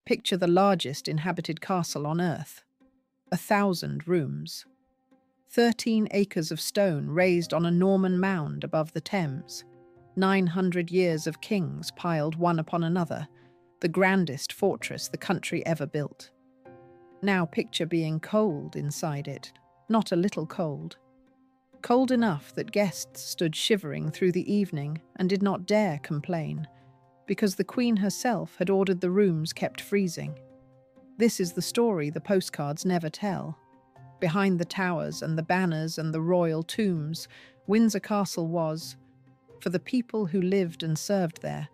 Picture the largest inhabited castle on earth. 1,000 rooms. 13 acres of stone raised on a Norman mound above the Thames. 900 years of kings piled one upon another. The grandest fortress the country ever built. Now picture being cold inside it. Not a little cold. Cold enough that guests stood shivering through the evening and did not dare complain, because the Queen herself had ordered the rooms kept freezing. This is the story the postcards never tell. Behind the towers and the banners and the royal tombs, Windsor Castle was, for the people who lived and served there,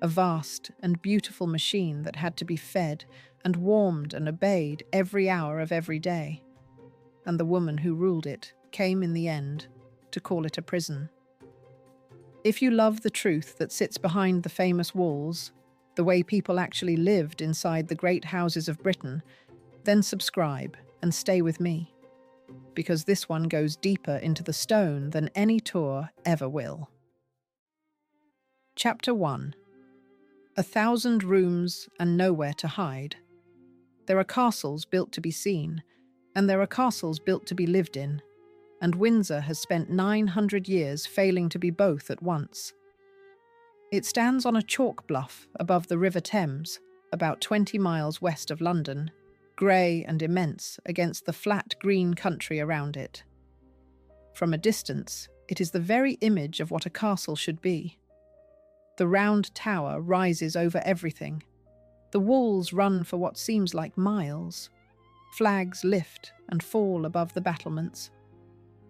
a vast and beautiful machine that had to be fed and warmed and obeyed every hour of every day. And the woman who ruled it came in the end to call it a prison. If you love the truth that sits behind the famous walls, the way people actually lived inside the great houses of Britain, then subscribe and stay with me, because this one goes deeper into the stone than any tour ever will. Chapter 1. 1,000 rooms and nowhere to hide. There are castles built to be seen, and there are castles built to be lived in, and Windsor has spent 900 years failing to be both at once. It stands on a chalk bluff above the River Thames, about 20 miles west of London, grey and immense against the flat green country around it. From a distance, it is the very image of what a castle should be. The round tower rises over everything. The walls run for what seems like miles. Flags lift and fall above the battlements.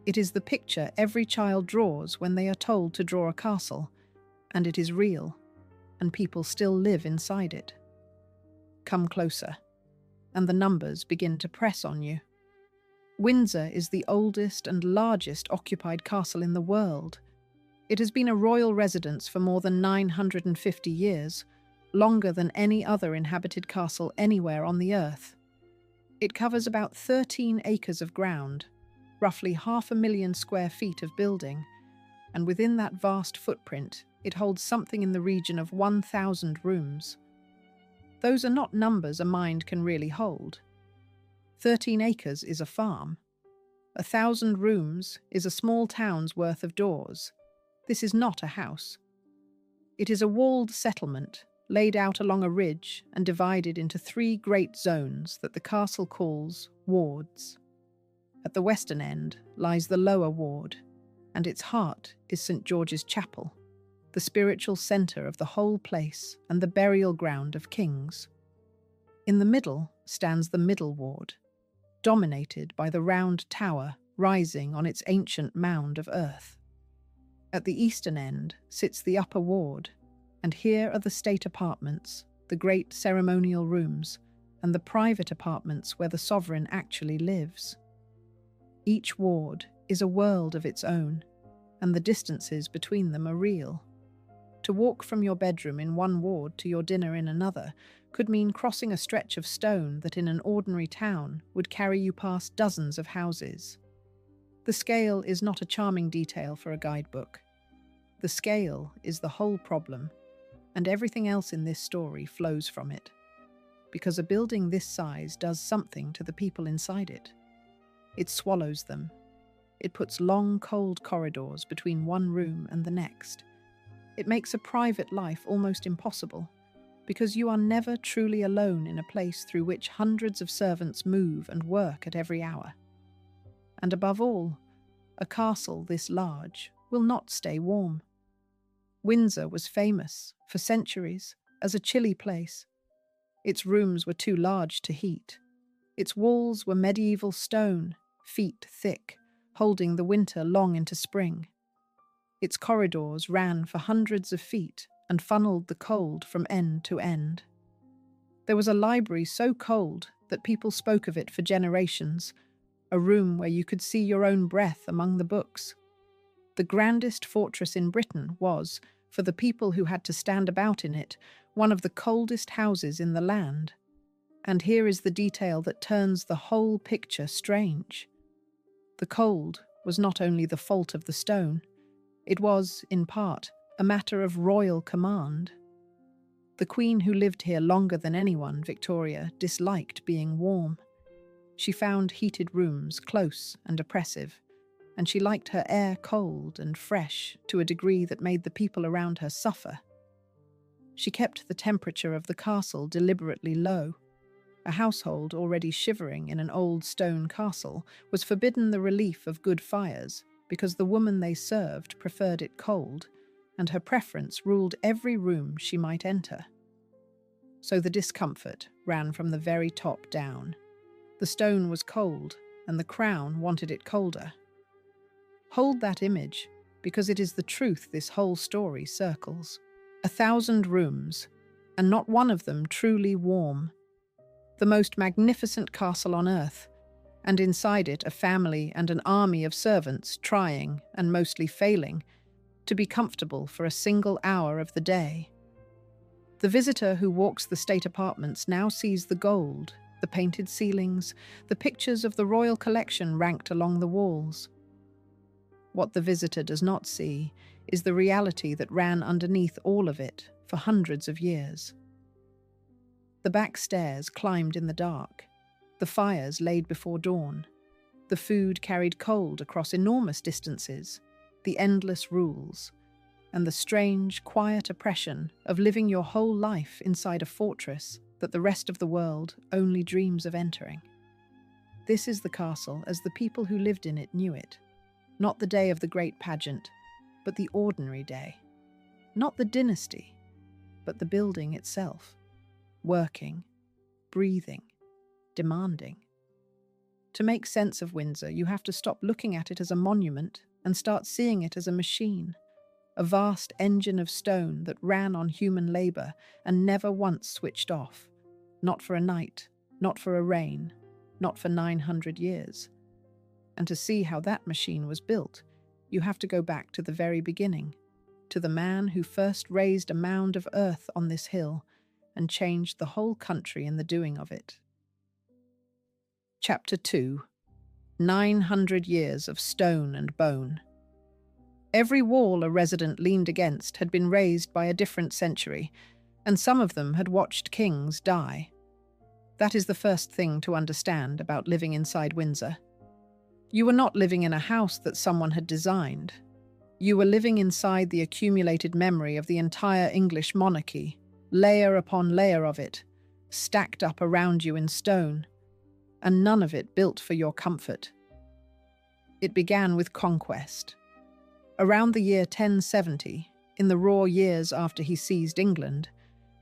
It is the picture every child draws when they are told to draw a castle, and it is real, and people still live inside it. Come closer, and the numbers begin to press on you. Windsor is the oldest and largest occupied castle in the world. It has been a royal residence for more than 950 years, longer than any other inhabited castle anywhere on the earth. It covers about 13 acres of ground, roughly 500,000 square feet of building, and within that vast footprint, it holds something in the region of 1,000 rooms. Those are not numbers a mind can really hold. 13 acres is a farm. 1,000 rooms is a small town's worth of doors. This is not a house. It is a walled settlement, laid out along a ridge and divided into 3 great zones that the castle calls wards. At the western end lies the lower ward, and its heart is St. George's Chapel, the spiritual centre of the whole place and the burial ground of kings. In the middle stands the middle ward, dominated by the round tower rising on its ancient mound of earth. At the eastern end sits the upper ward, and here are the state apartments, the great ceremonial rooms, and the private apartments where the sovereign actually lives. Each ward is a world of its own, and the distances between them are real. To walk from your bedroom in one ward to your dinner in another could mean crossing a stretch of stone that in an ordinary town would carry you past dozens of houses. The scale is not a charming detail for a guidebook. The scale is the whole problem, and everything else in this story flows from it. Because a building this size does something to the people inside it. It swallows them. It puts long, cold corridors between one room and the next. It makes a private life almost impossible, because you are never truly alone in a place through which hundreds of servants move and work at every hour. And above all, a castle this large will not stay warm. Windsor was famous, for centuries, as a chilly place. Its rooms were too large to heat. Its walls were medieval stone, feet thick, holding the winter long into spring. Its corridors ran for hundreds of feet and funneled the cold from end to end. There was a library so cold that people spoke of it for generations, a room where you could see your own breath among the books. The grandest fortress in Britain was, for the people who had to stand about in it, one of the coldest houses in the land. And here is the detail that turns the whole picture strange. The cold was not only the fault of the stone, it was, in part, a matter of royal command. The queen who lived here longer than anyone, Victoria, disliked being warm. She found heated rooms close and oppressive, and she liked her air cold and fresh to a degree that made the people around her suffer. She kept the temperature of the castle deliberately low. A household already shivering in an old stone castle was forbidden the relief of good fires because the woman they served preferred it cold, and her preference ruled every room she might enter. So the discomfort ran from the very top down. The stone was cold, and the crown wanted it colder. Hold that image, because it is the truth this whole story circles. 1,000 rooms, and not one of them truly warm. The most magnificent castle on earth, and inside it a family and an army of servants trying, and mostly failing, to be comfortable for a single hour of the day. The visitor who walks the state apartments now sees the gold, the painted ceilings, the pictures of the royal collection ranked along the walls. What the visitor does not see is the reality that ran underneath all of it for hundreds of years. The back stairs climbed in the dark, the fires laid before dawn, the food carried cold across enormous distances, the endless rules, and the strange, quiet oppression of living your whole life inside a fortress that the rest of the world only dreams of entering. This is the castle as the people who lived in it knew it. Not the day of the great pageant, but the ordinary day. Not the dynasty, but the building itself. Working, breathing, demanding. To make sense of Windsor, you have to stop looking at it as a monument and start seeing it as a machine. A vast engine of stone that ran on human labor and never once switched off. Not for a night, not for a reign, not for 900 years. And to see how that machine was built, you have to go back to the very beginning, to the man who first raised a mound of earth on this hill and changed the whole country in the doing of it. Chapter 2. 900 years of stone and bone. Every wall a resident leaned against had been raised by a different century, and some of them had watched kings die. That is the first thing to understand about living inside Windsor. You were not living in a house that someone had designed. You were living inside the accumulated memory of the entire English monarchy, layer upon layer of it, stacked up around you in stone, and none of it built for your comfort. It began with conquest. Around the year 1070, in the raw years after he seized England,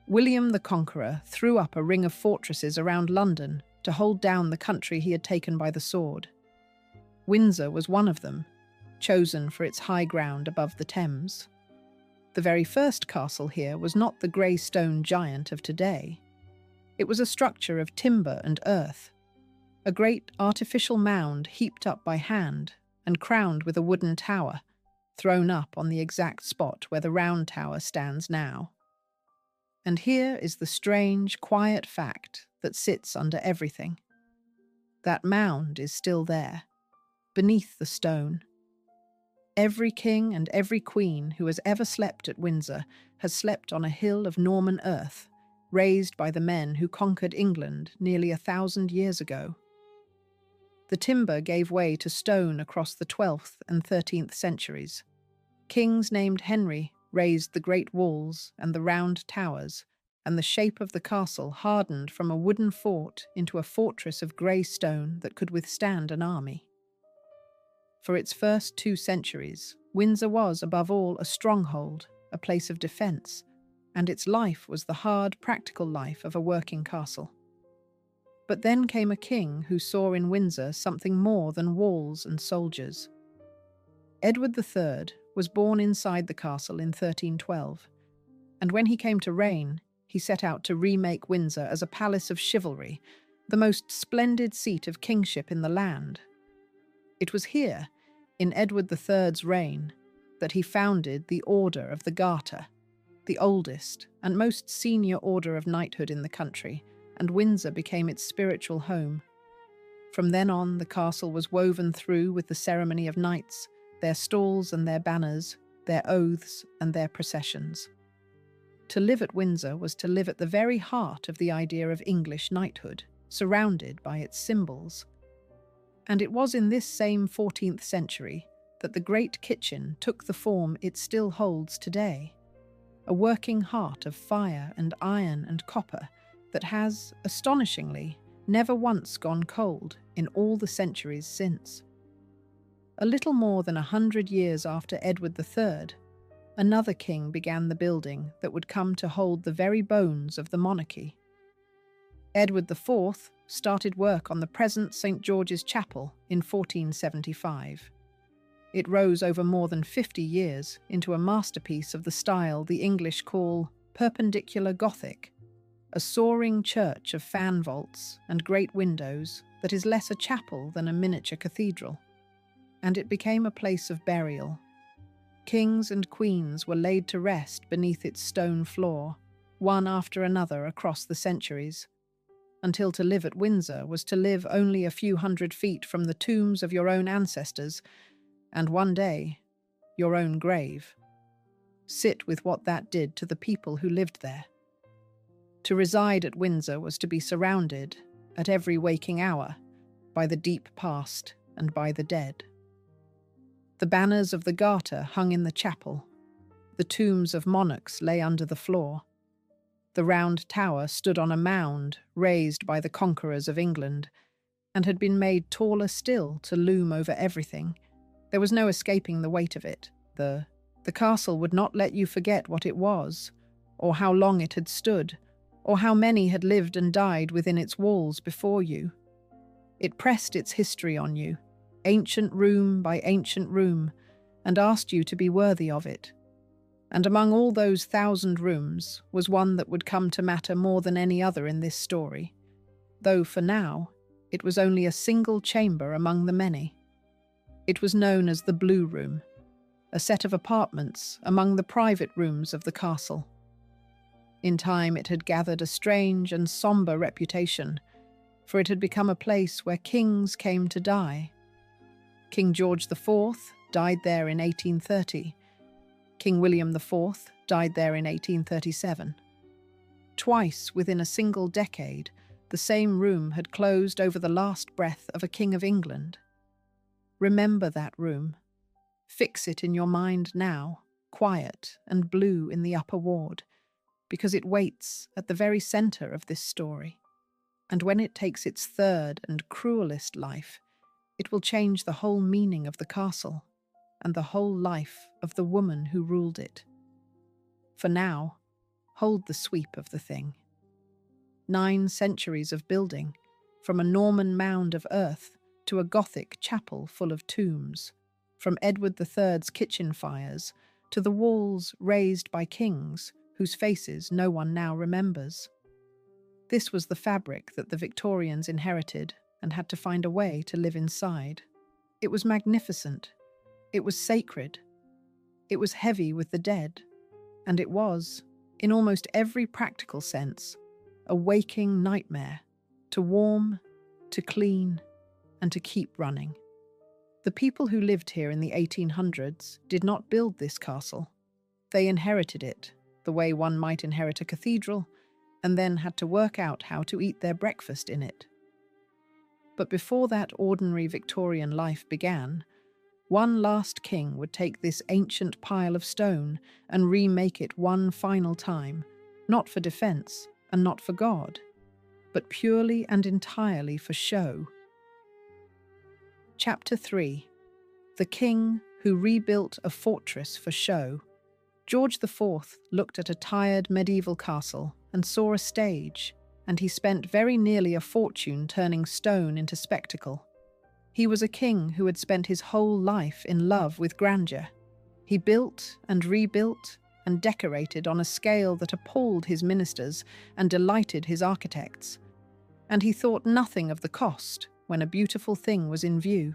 William the Conqueror threw up a ring of fortresses around London to hold down the country he had taken by the sword. Windsor was one of them, chosen for its high ground above the Thames. The very first castle here was not the grey stone giant of today. It was a structure of timber and earth, a great artificial mound heaped up by hand and crowned with a wooden tower, thrown up on the exact spot where the round tower stands now. And here is the strange, quiet fact that sits under everything. That mound is still there, beneath the stone. Every king and every queen who has ever slept at Windsor has slept on a hill of Norman earth, raised by the men who conquered England nearly 1,000 years ago. The timber gave way to stone across the 12th and 13th centuries. Kings named Henry raised the great walls and the round towers, and the shape of the castle hardened from a wooden fort into a fortress of grey stone that could withstand an army. For its first 2 centuries, Windsor was, above all, a stronghold, a place of defence, and its life was the hard, practical life of a working castle. But then came a king who saw in Windsor something more than walls and soldiers. Edward III was born inside the castle in 1312, and when he came to reign, he set out to remake Windsor as a palace of chivalry, the most splendid seat of kingship in the land. It was here, in Edward III's reign, that he founded the Order of the Garter, the oldest and most senior order of knighthood in the country, and Windsor became its spiritual home. From then on, the castle was woven through with the ceremony of knights, their stalls and their banners, their oaths and their processions. To live at Windsor was to live at the very heart of the idea of English knighthood, surrounded by its symbols. And it was in this same 14th century that the great kitchen took the form it still holds today, a working heart of fire and iron and copper that has, astonishingly, never once gone cold in all the centuries since. A little more than 100 years after Edward III, another king began the building that would come to hold the very bones of the monarchy. Edward IV started work on the present St. George's Chapel in 1475. It rose over more than 50 years into a masterpiece of the style the English call Perpendicular Gothic, a soaring church of fan vaults and great windows that is less a chapel than a miniature cathedral. And it became a place of burial. Kings and queens were laid to rest beneath its stone floor, one after another across the centuries, until to live at Windsor was to live only a few hundred feet from the tombs of your own ancestors, and one day, your own grave. Sit with what that did to the people who lived there. To reside at Windsor was to be surrounded, at every waking hour, by the deep past and by the dead. The banners of the Garter hung in the chapel. The tombs of monarchs lay under the floor. The round tower stood on a mound raised by the conquerors of England, and had been made taller still to loom over everything. There was no escaping the weight of it. The castle would not let you forget what it was, or how long it had stood, or how many had lived and died within its walls before you. It pressed its history on you, ancient room by ancient room, and asked you to be worthy of it. And among all those 1,000 rooms was one that would come to matter more than any other in this story, though for now it was only a single chamber among the many. It was known as the Blue Room, a set of apartments among the private rooms of the castle. In time it had gathered a strange and sombre reputation, for it had become a place where kings came to die. King George IV died there in 1830. King William IV died there in 1837. Twice within a single decade, the same room had closed over the last breath of a King of England. Remember that room. Fix it in your mind now, quiet and blue in the upper ward, because it waits at the very centre of this story. And when it takes its third and cruelest life, it will change the whole meaning of the castle and the whole life of the woman who ruled it. For now, hold the sweep of the thing. 9 centuries of building, from a Norman mound of earth to a Gothic chapel full of tombs, from Edward III's kitchen fires to the walls raised by kings whose faces no one now remembers. This was the fabric that the Victorians inherited and had to find a way to live inside. It was magnificent. It was sacred. It was heavy with the dead. And it was, in almost every practical sense, a waking nightmare, to warm, to clean, and to keep running. The people who lived here in the 1800s did not build this castle. They inherited it, the way one might inherit a cathedral, and then had to work out how to eat their breakfast in it. But before that ordinary Victorian life began, one last king would take this ancient pile of stone and remake it one final time, not for defence and not for God, but purely and entirely for show. Chapter 3. The King Who Rebuilt a Fortress for Show. George IV looked at a tired medieval castle and saw a stage, and he spent very nearly a fortune turning stone into spectacle. He was a king who had spent his whole life in love with grandeur. He built and rebuilt and decorated on a scale that appalled his ministers and delighted his architects. And he thought nothing of the cost when a beautiful thing was in view.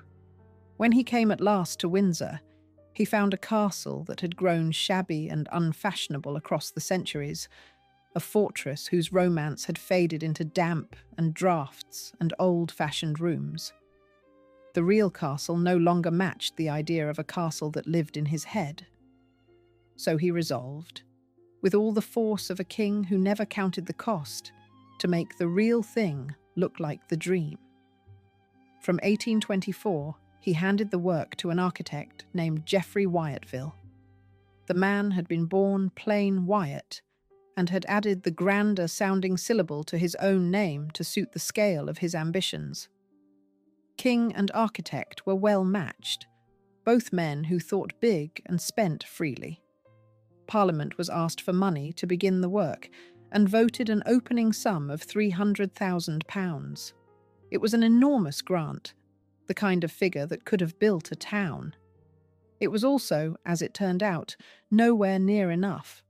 When he came at last to Windsor, he found a castle that had grown shabby and unfashionable across the centuries, a fortress whose romance had faded into damp and draughts and old-fashioned rooms. The real castle no longer matched the idea of a castle that lived in his head. So he resolved, with all the force of a king who never counted the cost, to make the real thing look like the dream. From 1824, he handed the work to an architect named Geoffrey Wyatville. The man had been born plain Wyatt and had added the grander sounding syllable to his own name to suit the scale of his ambitions. King and architect were well matched, both men who thought big and spent freely. Parliament was asked for money to begin the work and voted an opening sum of £300,000. It was an enormous grant, the kind of figure that could have built a town. It was also, as it turned out, nowhere near enough.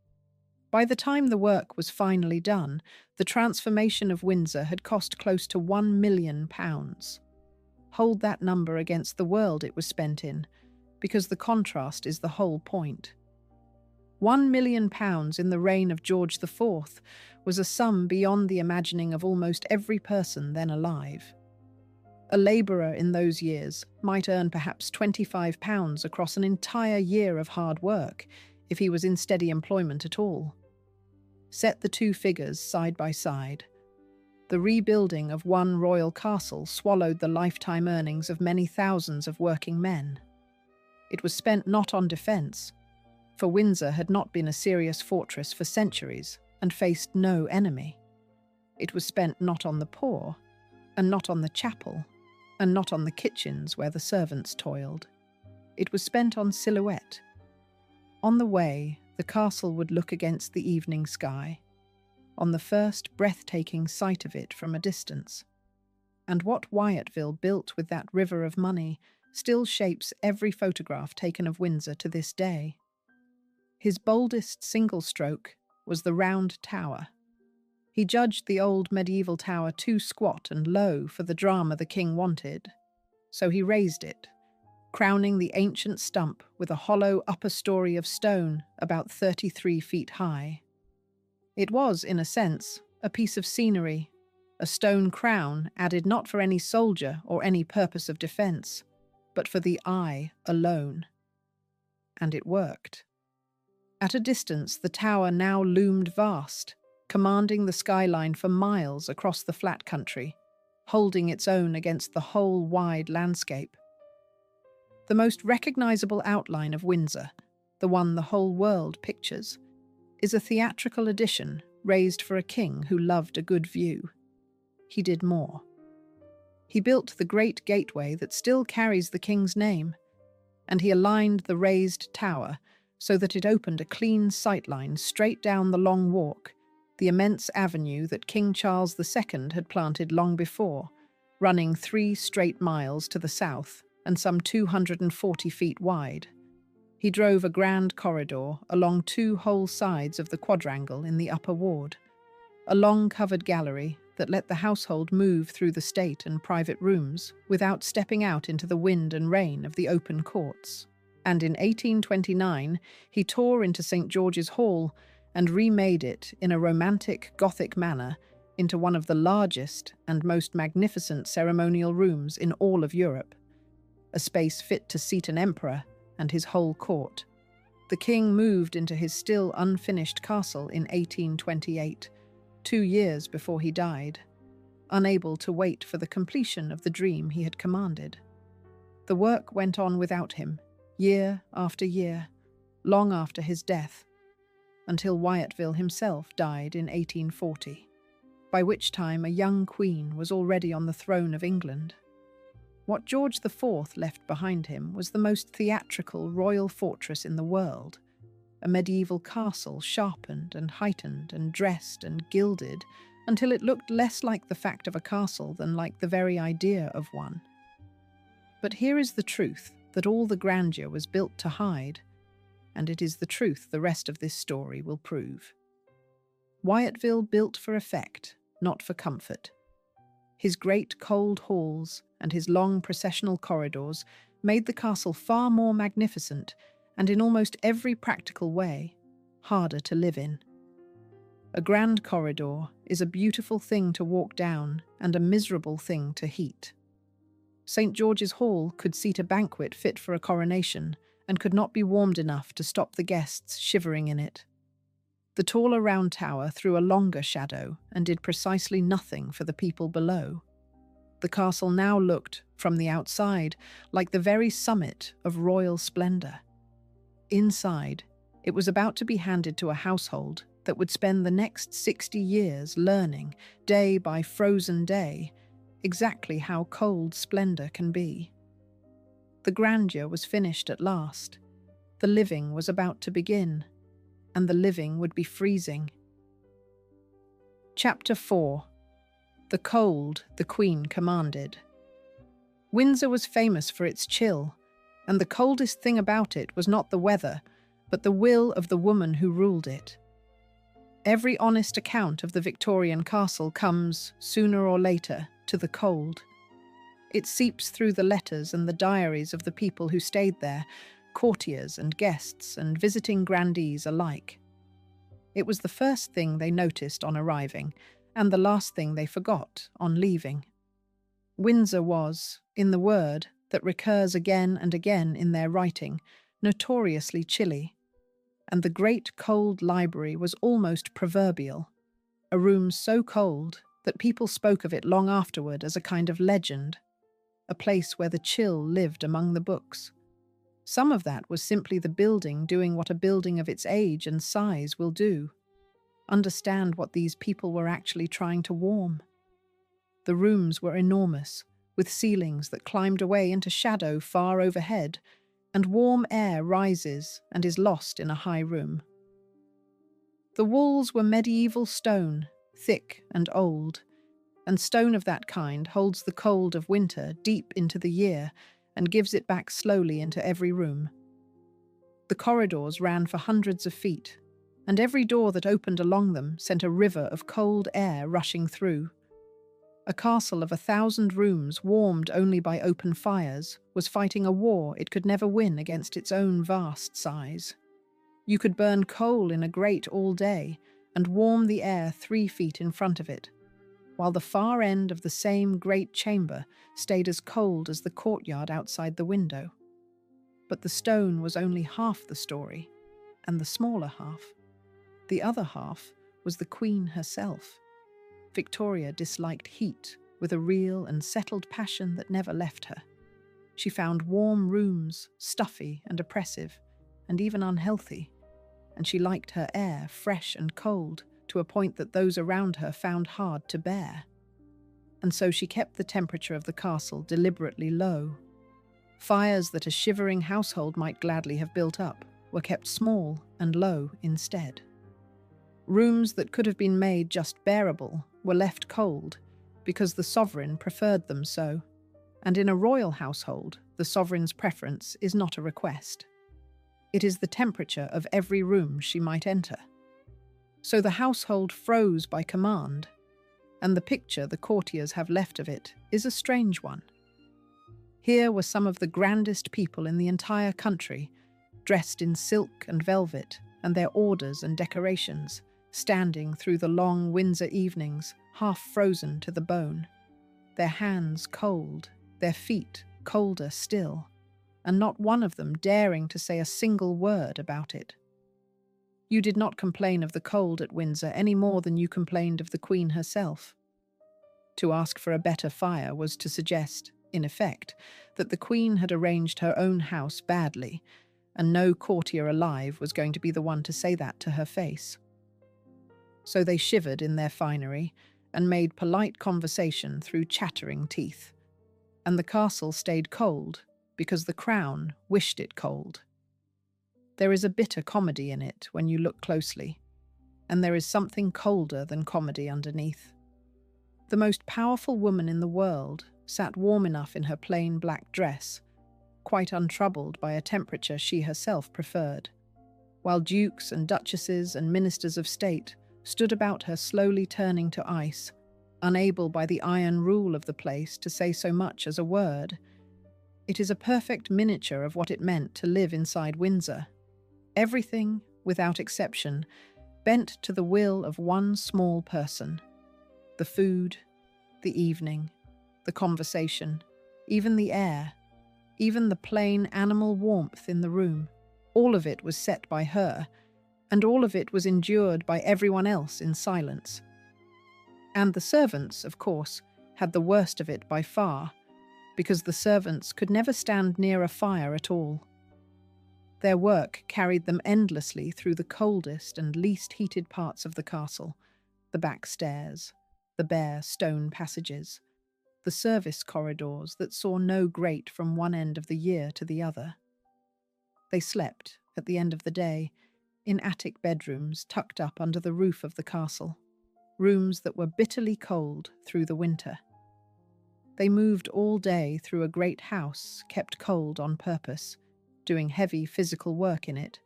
By the time the work was finally done, the transformation of Windsor had cost close to £1 million. Hold that number against the world it was spent in, because the contrast is the whole point. £1 million in the reign of George IV was a sum beyond the imagining of almost every person then alive. A labourer in those years might earn perhaps £25 across an entire year of hard work if he was in steady employment at all. Set the two figures side by side. The rebuilding of one royal castle swallowed the lifetime earnings of many thousands of working men. It was spent not on defence, for Windsor had not been a serious fortress for centuries and faced no enemy. It was spent not on the poor, and not on the chapel, and not on the kitchens where the servants toiled. It was spent on silhouette. On the way, the castle would look against the evening sky, on the first breathtaking sight of it from a distance. And what Wyatville built with that river of money still shapes every photograph taken of Windsor to this day. His boldest single stroke was the round tower. He judged the old medieval tower too squat and low for the drama the king wanted, so he raised it, crowning the ancient stump with a hollow upper story of stone about 33 feet high. It was, in a sense, a piece of scenery, a stone crown added not for any soldier or any purpose of defence, but for the eye alone. And it worked. At a distance, the tower now loomed vast, commanding the skyline for miles across the flat country, holding its own against the whole wide landscape. The most recognisable outline of Windsor, the one the whole world pictures, is a theatrical edition raised for a king who loved a good view. He did more. He built the great gateway that still carries the king's name, and he aligned the raised tower so that it opened a clean sightline straight down the Long Walk, the immense avenue that King Charles II had planted long before, running 3 straight miles to the south and some 240 feet wide. He drove a grand corridor along 2 whole sides of the quadrangle in the upper ward, a long covered gallery that let the household move through the state and private rooms without stepping out into the wind and rain of the open courts. And in 1829 he tore into St. George's Hall and remade it in a romantic Gothic manner into one of the largest and most magnificent ceremonial rooms in all of Europe, a space fit to seat an emperor and his whole court. The king moved into his still unfinished castle in 1828, 2 years before he died, unable to wait for the completion of the dream he had commanded. The work went on without him, year after year, long after his death, until Wyatville himself died in 1840, by which time a young queen was already on the throne of England. What George IV left behind him was the most theatrical royal fortress in the world, a medieval castle sharpened and heightened and dressed and gilded until it looked less like the fact of a castle than like the very idea of one. But here is the truth that all the grandeur was built to hide, and it is the truth the rest of this story will prove. Wyatville built for effect, not for comfort. His great cold halls and his long processional corridors made the castle far more magnificent and in almost every practical way harder to live in. A grand corridor is a beautiful thing to walk down and a miserable thing to heat. St. George's Hall could seat a banquet fit for a coronation and could not be warmed enough to stop the guests shivering in it. The taller round tower threw a longer shadow and did precisely nothing for the people below. The castle now looked, from the outside, like the very summit of royal splendour. Inside, it was about to be handed to a household that would spend the next 60 years learning, day by frozen day, exactly how cold splendour can be. The grandeur was finished at last. The living was about to begin, and the living would be freezing. Chapter 4. The cold the Queen commanded. Windsor was famous for its chill, and the coldest thing about it was not the weather, but the will of the woman who ruled it. Every honest account of the Victorian castle comes, sooner or later, to the cold. It seeps through the letters and the diaries of the people who stayed there, courtiers and guests and visiting grandees alike. It was the first thing they noticed on arriving, and the last thing they forgot on leaving. Windsor was, in the word that recurs again and again in their writing, notoriously chilly, and the great cold library was almost proverbial, a room so cold that people spoke of it long afterward as a kind of legend, a place where the chill lived among the books. Some of that was simply the building doing what a building of its age and size will do. Understand what these people were actually trying to warm. The rooms were enormous, with ceilings that climbed away into shadow far overhead, and warm air rises and is lost in a high room. The walls were medieval stone, thick and old, and stone of that kind holds the cold of winter deep into the year and gives it back slowly into every room. The corridors ran for hundreds of feet, and every door that opened along them sent a river of cold air rushing through. A castle of 1,000 rooms, warmed only by open fires, was fighting a war it could never win against its own vast size. You could burn coal in a grate all day and warm the air 3 feet in front of it, while the far end of the same great chamber stayed as cold as the courtyard outside the window. But the stone was only half the story, and the smaller half. The other half was the Queen herself. Victoria disliked heat with a real and settled passion that never left her. She found warm rooms stuffy and oppressive, and even unhealthy, and she liked her air fresh and cold to a point that those around her found hard to bear. And so she kept the temperature of the castle deliberately low. Fires that a shivering household might gladly have built up were kept small and low instead. Rooms that could have been made just bearable were left cold because the sovereign preferred them so, and in a royal household, the sovereign's preference is not a request. It is the temperature of every room she might enter. So the household froze by command, and the picture the courtiers have left of it is a strange one. Here were some of the grandest people in the entire country, dressed in silk and velvet, and their orders and decorations, standing through the long Windsor evenings, half frozen to the bone, their hands cold, their feet colder still, and not one of them daring to say a single word about it. You did not complain of the cold at Windsor any more than you complained of the Queen herself. To ask for a better fire was to suggest, in effect, that the Queen had arranged her own house badly, and no courtier alive was going to be the one to say that to her face. So they shivered in their finery and made polite conversation through chattering teeth, and the castle stayed cold because the crown wished it cold. There is a bitter comedy in it when you look closely, and there is something colder than comedy underneath. The most powerful woman in the world sat warm enough in her plain black dress, quite untroubled by a temperature she herself preferred, while dukes and duchesses and ministers of state stood about her slowly turning to ice, unable by the iron rule of the place to say so much as a word. It is a perfect miniature of what it meant to live inside Windsor. Everything, without exception, bent to the will of one small person. The food, the evening, the conversation, even the air, even the plain animal warmth in the room, all of it was set by her, and all of it was endured by everyone else in silence. And the servants, of course, had the worst of it by far, because the servants could never stand near a fire at all. Their work carried them endlessly through the coldest and least heated parts of the castle, the back stairs, the bare stone passages, the service corridors that saw no grate from one end of the year to the other. They slept, at the end of the day, in attic bedrooms tucked up under the roof of the castle, rooms that were bitterly cold through the winter. They moved all day through a great house kept cold on purpose, doing heavy physical work in it,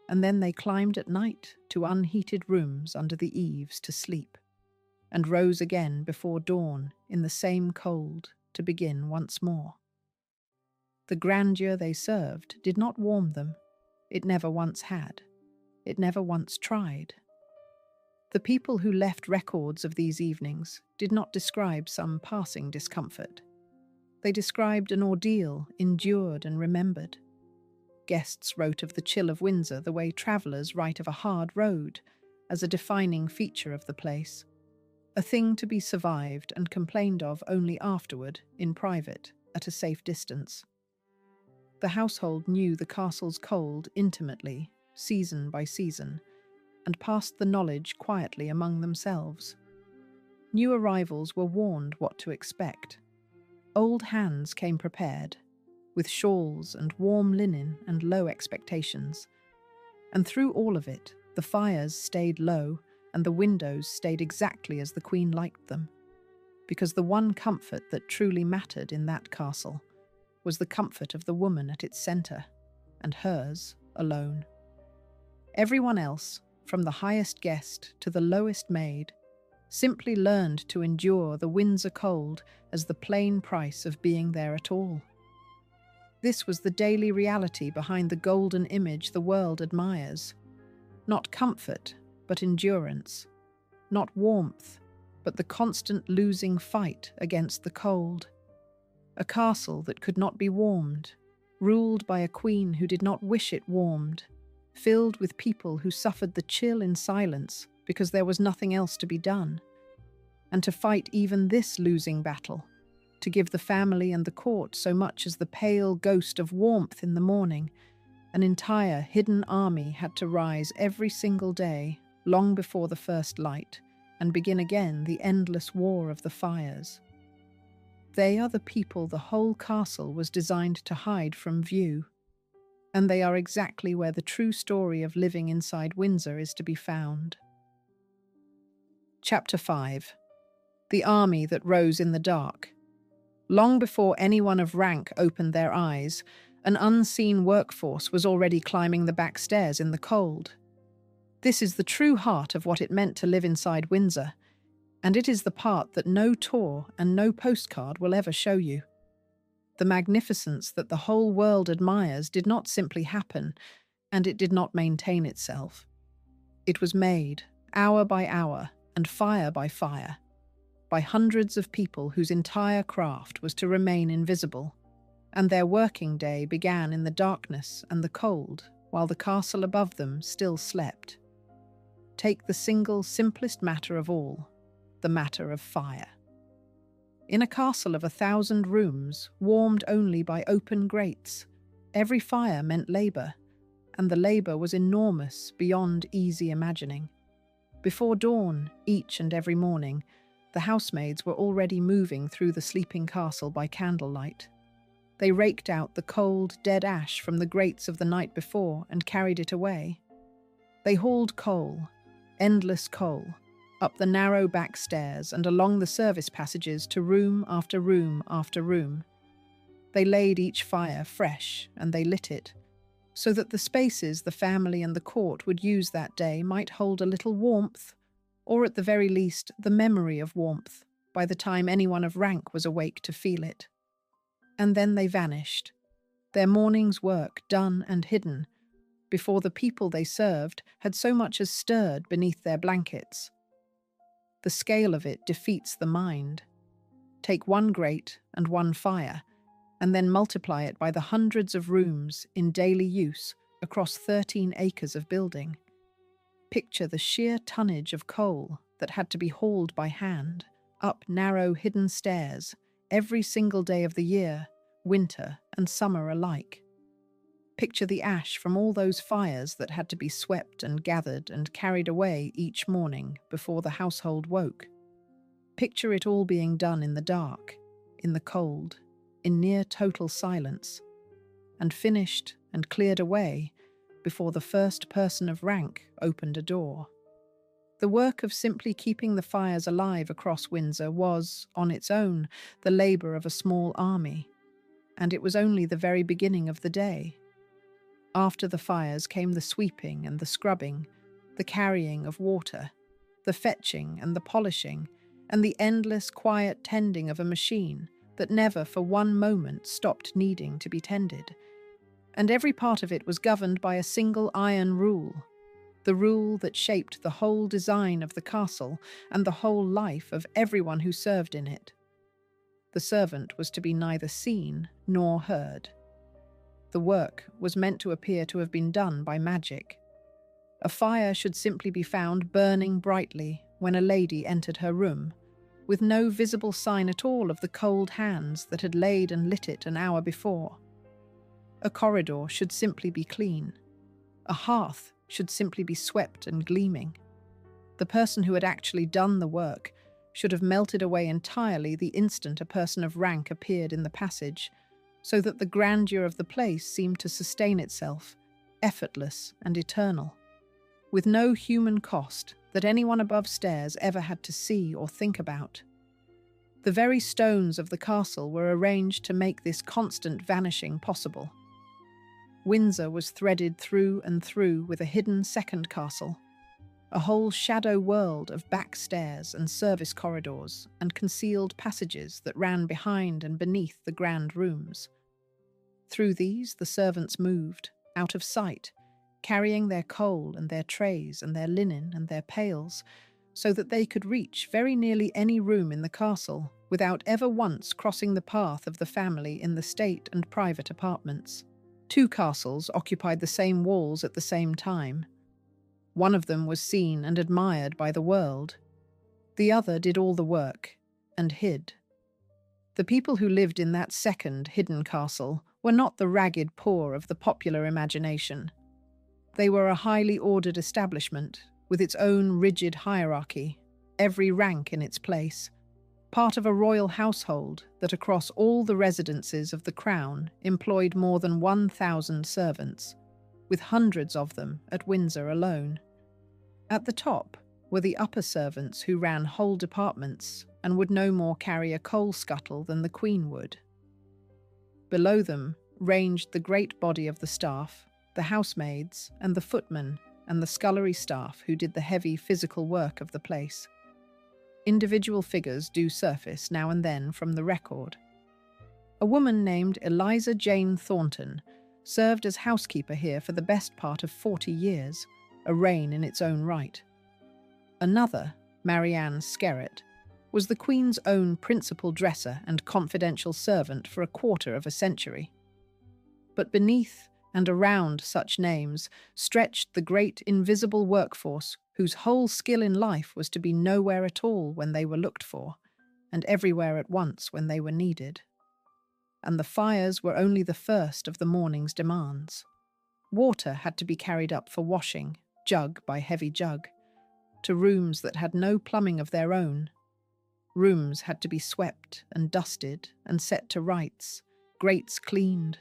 and then they climbed at night to unheated rooms under the eaves to sleep, and rose again before dawn in the same cold to begin once more. The grandeur they served did not warm them. It never once had. It never once tried. The people who left records of these evenings did not describe some passing discomfort. They described an ordeal endured and remembered. Guests wrote of the chill of Windsor the way travellers write of a hard road, as a defining feature of the place, a thing to be survived and complained of only afterward, in private, at a safe distance. The household knew the castle's cold intimately, season by season, and passed the knowledge quietly among themselves. New arrivals were warned what to expect. Old hands came prepared, with shawls and warm linen and low expectations. And through all of it, the fires stayed low and the windows stayed exactly as the Queen liked them, because the one comfort that truly mattered in that castle was the comfort of the woman at its centre, and hers alone. Everyone else, from the highest guest to the lowest maid, simply learned to endure the Windsor cold as the plain price of being there at all. This was the daily reality behind the golden image the world admires. Not comfort, but endurance. Not warmth, but the constant losing fight against the cold. A castle that could not be warmed, ruled by a queen who did not wish it warmed, filled with people who suffered the chill in silence because there was nothing else to be done. And to fight even this losing battle, to give the family and the court so much as the pale ghost of warmth in the morning, an entire hidden army had to rise every single day, long before the first light, and begin again the endless war of the fires. They are the people the whole castle was designed to hide from view, and they are exactly where the true story of living inside Windsor is to be found. Chapter 5. The Army That Rose in the Dark. Long before anyone of rank opened their eyes, an unseen workforce was already climbing the back stairs in the cold. This is the true heart of what it meant to live inside Windsor, and it is the part that no tour and no postcard will ever show you. The magnificence that the whole world admires did not simply happen, and it did not maintain itself. It was made, hour by hour and fire by fire, by hundreds of people whose entire craft was to remain invisible, and their working day began in the darkness and the cold, while the castle above them still slept. Take the single simplest matter of all, the matter of fire. In a castle of 1,000 rooms, warmed only by open grates, every fire meant labour, and the labour was enormous beyond easy imagining. Before dawn, each and every morning, the housemaids were already moving through the sleeping castle by candlelight. They raked out the cold, dead ash from the grates of the night before and carried it away. They hauled coal, endless coal, up the narrow back stairs and along the service passages to room after room after room. They laid each fire fresh and they lit it, so that the spaces the family and the court would use that day might hold a little warmth, or at the very least the memory of warmth, by the time anyone of rank was awake to feel it. And then they vanished, their morning's work done and hidden, before the people they served had so much as stirred beneath their blankets. The scale of it defeats the mind. Take one grate and one fire, and then multiply it by the hundreds of rooms in daily use across 13 acres of building. Picture the sheer tonnage of coal that had to be hauled by hand, up narrow hidden stairs, every single day of the year, winter and summer alike. Picture the ash from all those fires that had to be swept and gathered and carried away each morning before the household woke. Picture it all being done in the dark, in the cold, in near total silence, and finished and cleared away before the first person of rank opened a door. The work of simply keeping the fires alive across Windsor was, on its own, the labour of a small army, and it was only the very beginning of the day. After the fires came the sweeping and the scrubbing, the carrying of water, the fetching and the polishing, and the endless quiet tending of a machine that never for one moment stopped needing to be tended. And every part of it was governed by a single iron rule, the rule that shaped the whole design of the castle and the whole life of everyone who served in it. The servant was to be neither seen nor heard. The work was meant to appear to have been done by magic. A fire should simply be found burning brightly when a lady entered her room, with no visible sign at all of the cold hands that had laid and lit it an hour before. A corridor should simply be clean. A hearth should simply be swept and gleaming. The person who had actually done the work should have melted away entirely the instant a person of rank appeared in the passage, so that the grandeur of the place seemed to sustain itself, effortless and eternal, with no human cost that anyone above stairs ever had to see or think about. The very stones of the castle were arranged to make this constant vanishing possible. Windsor was threaded through and through with a hidden second castle, a whole shadow world of back stairs and service corridors and concealed passages that ran behind and beneath the grand rooms. Through these the servants moved, out of sight, carrying their coal and their trays and their linen and their pails, so that they could reach very nearly any room in the castle without ever once crossing the path of the family in the state and private apartments. 2 castles occupied the same walls at the same time. One of them was seen and admired by the world. The other did all the work and hid. The people who lived in that second hidden castle were not the ragged poor of the popular imagination. They were a highly ordered establishment with its own rigid hierarchy, every rank in its place, part of a royal household that across all the residences of the crown employed more than 1,000 servants, with hundreds of them at Windsor alone. At the top were the upper servants who ran whole departments and would no more carry a coal scuttle than the Queen would. Below them ranged the great body of the staff, the housemaids and the footmen and the scullery staff who did the heavy physical work of the place. Individual figures do surface now and then from the record. A woman named Eliza Jane Thornton served as housekeeper here for the best part of 40 years, a reign in its own right. Another, Marianne Skerritt, was the Queen's own principal dresser and confidential servant for a quarter of a century. But beneath and around such names stretched the great invisible workforce whose whole skill in life was to be nowhere at all when they were looked for, and everywhere at once when they were needed. And the fires were only the first of the morning's demands. Water had to be carried up for washing, jug by heavy jug, to rooms that had no plumbing of their own. Rooms had to be swept and dusted and set to rights, grates cleaned,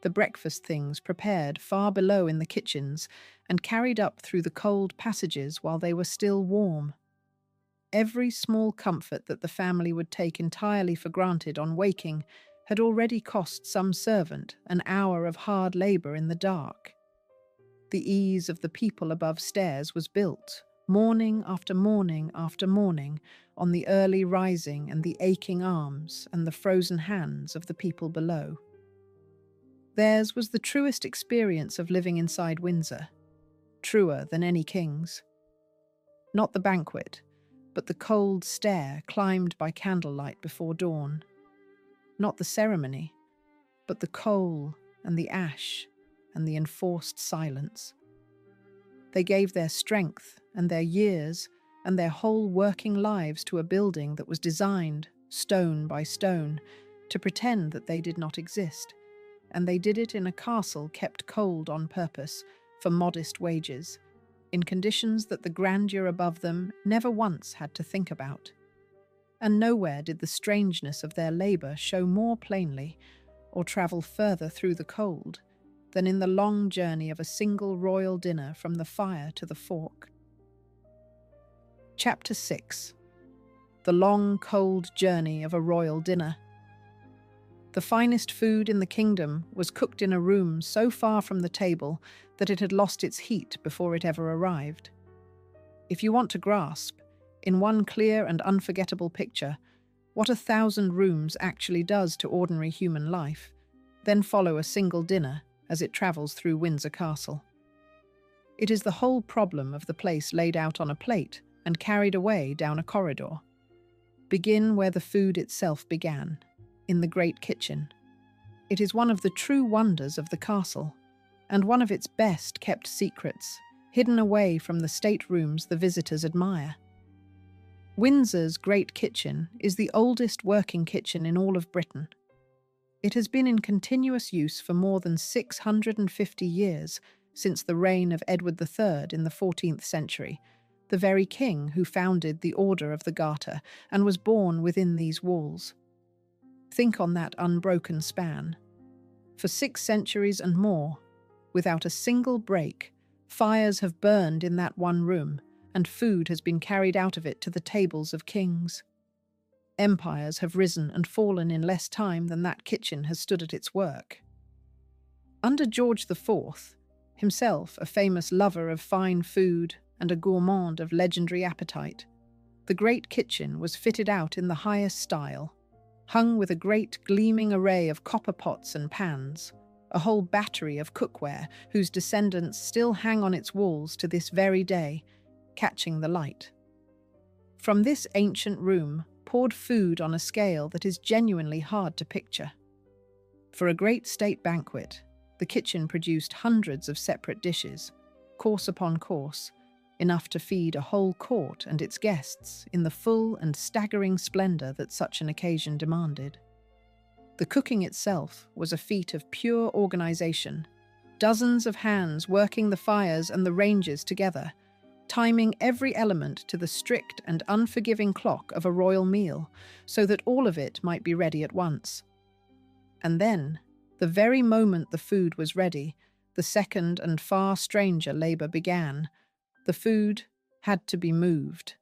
the breakfast things prepared far below in the kitchens and carried up through the cold passages while they were still warm. Every small comfort that the family would take entirely for granted on waking had already cost some servant an hour of hard labour in the dark. The ease of the people above stairs was built, morning after morning after morning, on the early rising and the aching arms and the frozen hands of the people below. Theirs was the truest experience of living inside Windsor, truer than any king's. Not the banquet, but the cold stair climbed by candlelight before dawn. Not the ceremony, but the coal and the ash and the enforced silence. They gave their strength and their years and their whole working lives to a building that was designed, stone by stone, to pretend that they did not exist. And they did it in a castle kept cold on purpose, for modest wages, in conditions that the grandeur above them never once had to think about. And nowhere did the strangeness of their labour show more plainly, or travel further through the cold, than in the long journey of a single royal dinner from the fire to the fork. Chapter 6. The long, cold journey of a royal dinner. The finest food in the kingdom was cooked in a room so far from the table that it had lost its heat before it ever arrived. If you want to grasp, in one clear and unforgettable picture, what 1,000 rooms actually does to ordinary human life, then follow a single dinner as it travels through Windsor Castle. It is the whole problem of the place laid out on a plate and carried away down a corridor. Begin where the food itself began, in the great kitchen. It is one of the true wonders of the castle, and one of its best kept secrets, hidden away from the staterooms the visitors admire. Windsor's great kitchen is the oldest working kitchen in all of Britain. It has been in continuous use for more than 650 years, since the reign of Edward III in the 14th century, the very king who founded the Order of the Garter and was born within these walls. Think on that unbroken span. For 6 centuries and more, without a single break, fires have burned in that one room, and food has been carried out of it to the tables of kings. Empires have risen and fallen in less time than that kitchen has stood at its work. Under George IV, himself a famous lover of fine food and a gourmand of legendary appetite, the great kitchen was fitted out in the highest style, hung with a great gleaming array of copper pots and pans, a whole battery of cookware whose descendants still hang on its walls to this very day, catching the light. From this ancient room poured food on a scale that is genuinely hard to picture. For a great state banquet, the kitchen produced hundreds of separate dishes, course upon course, enough to feed a whole court and its guests in the full and staggering splendour that such an occasion demanded. The cooking itself was a feat of pure organisation, dozens of hands working the fires and the ranges together, timing every element to the strict and unforgiving clock of a royal meal, so that all of it might be ready at once. And then, the very moment the food was ready, the second and far stranger labour began. The food had to be moved.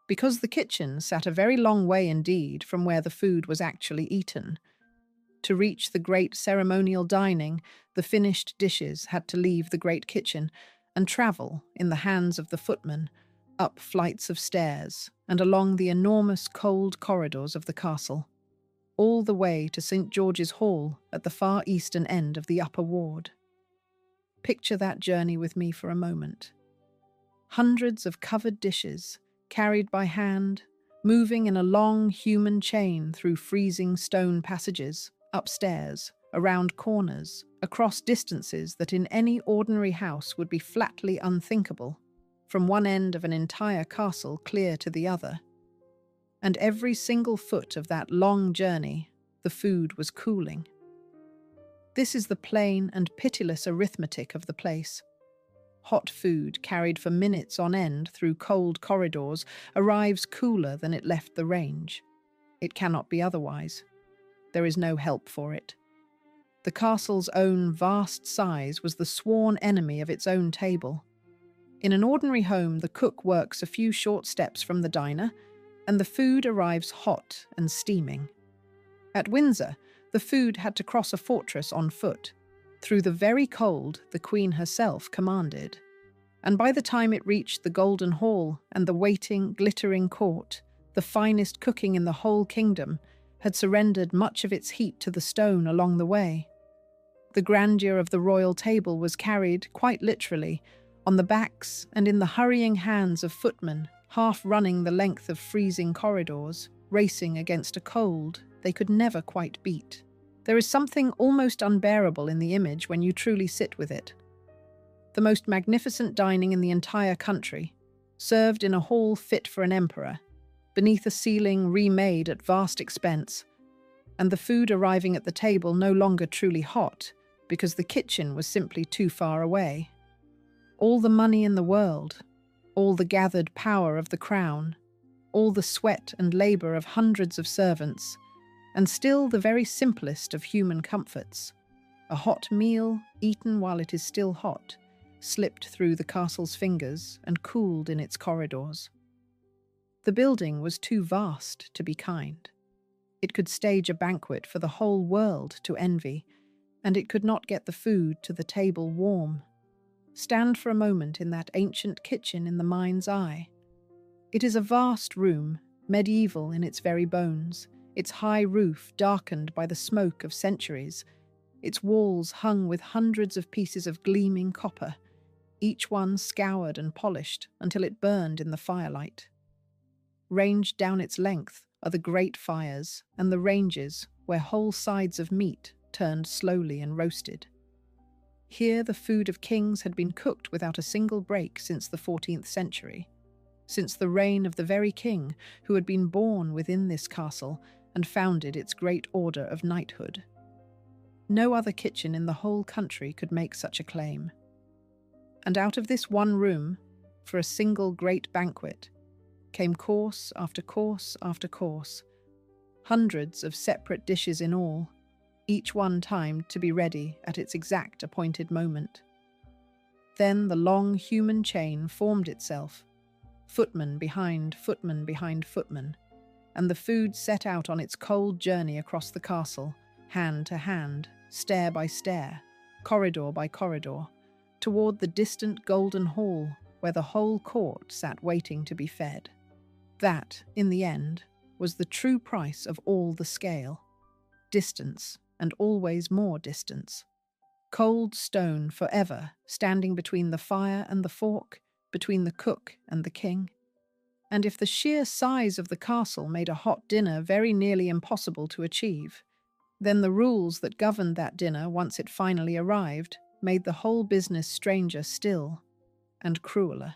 Because the kitchen sat a very long way indeed from where the food was actually eaten. To reach the great ceremonial dining, the finished dishes had to leave the great kitchen and travel, in the hands of the footman, up flights of stairs and along the enormous cold corridors of the castle, all the way to St. George's Hall at the far eastern end of the upper ward. Picture that journey with me for a moment. Hundreds of covered dishes, carried by hand, moving in a long human chain through freezing stone passages, upstairs, around corners, across distances that in any ordinary house would be flatly unthinkable, from one end of an entire castle clear to the other. And every single foot of that long journey, the food was cooling. This is the plain and pitiless arithmetic of the place. Hot food, carried for minutes on end through cold corridors, arrives cooler than it left the range. It cannot be otherwise. There is no help for it. The castle's own vast size was the sworn enemy of its own table. In an ordinary home, the cook works a few short steps from the diner, and the food arrives hot and steaming. At Windsor, the food had to cross a fortress on foot, through the very cold the Queen herself commanded. And by the time it reached the Golden Hall and the waiting, glittering court, the finest cooking in the whole kingdom had surrendered much of its heat to the stone along the way. The grandeur of the royal table was carried, quite literally, on the backs and in the hurrying hands of footmen, half running the length of freezing corridors, racing against a cold they could never quite beat. There is something almost unbearable in the image when you truly sit with it. the most magnificent dining in the entire country, served in a hall fit for an emperor, beneath a ceiling remade at vast expense, and the food arriving at the table no longer truly hot, because the kitchen was simply too far away. All the money in the world, all the gathered power of the crown, all the sweat and labour of hundreds of servants, and still the very simplest of human comforts, a hot meal, eaten while it is still hot, slipped through the castle's fingers and cooled in its corridors. The building was too vast to be kind. It could stage a banquet for the whole world to envy, and it could not get the food to the table warm. Stand for a moment in that ancient kitchen in the mind's eye. It is a vast room, medieval in its very bones, its high roof darkened by the smoke of centuries, its walls hung with hundreds of pieces of gleaming copper, each one scoured and polished until it burned in the firelight. Ranged down its length are the great fires and the ranges where whole sides of meat turned slowly and roasted. Here the food of kings had been cooked without a single break since the 14th century, since the reign of the very king who had been born within this castle and founded its great order of knighthood. No other kitchen in the whole country could make such a claim. And out of this one room, for a single great banquet, came course after course after course, hundreds of separate dishes in all, each one timed to be ready at its exact appointed moment. Then the long human chain formed itself, footman behind footman behind footman, and the food set out on its cold journey across the castle, hand to hand, stair by stair, corridor by corridor, toward the distant golden hall where the whole court sat waiting to be fed. That, in the end, was the true price of all the scale. Distance, and always more distance. Cold stone forever standing between the fire and the fork, between the cook and the king. And if the sheer size of the castle made a hot dinner very nearly impossible to achieve, then the rules that governed that dinner once it finally arrived made the whole business stranger still and crueler.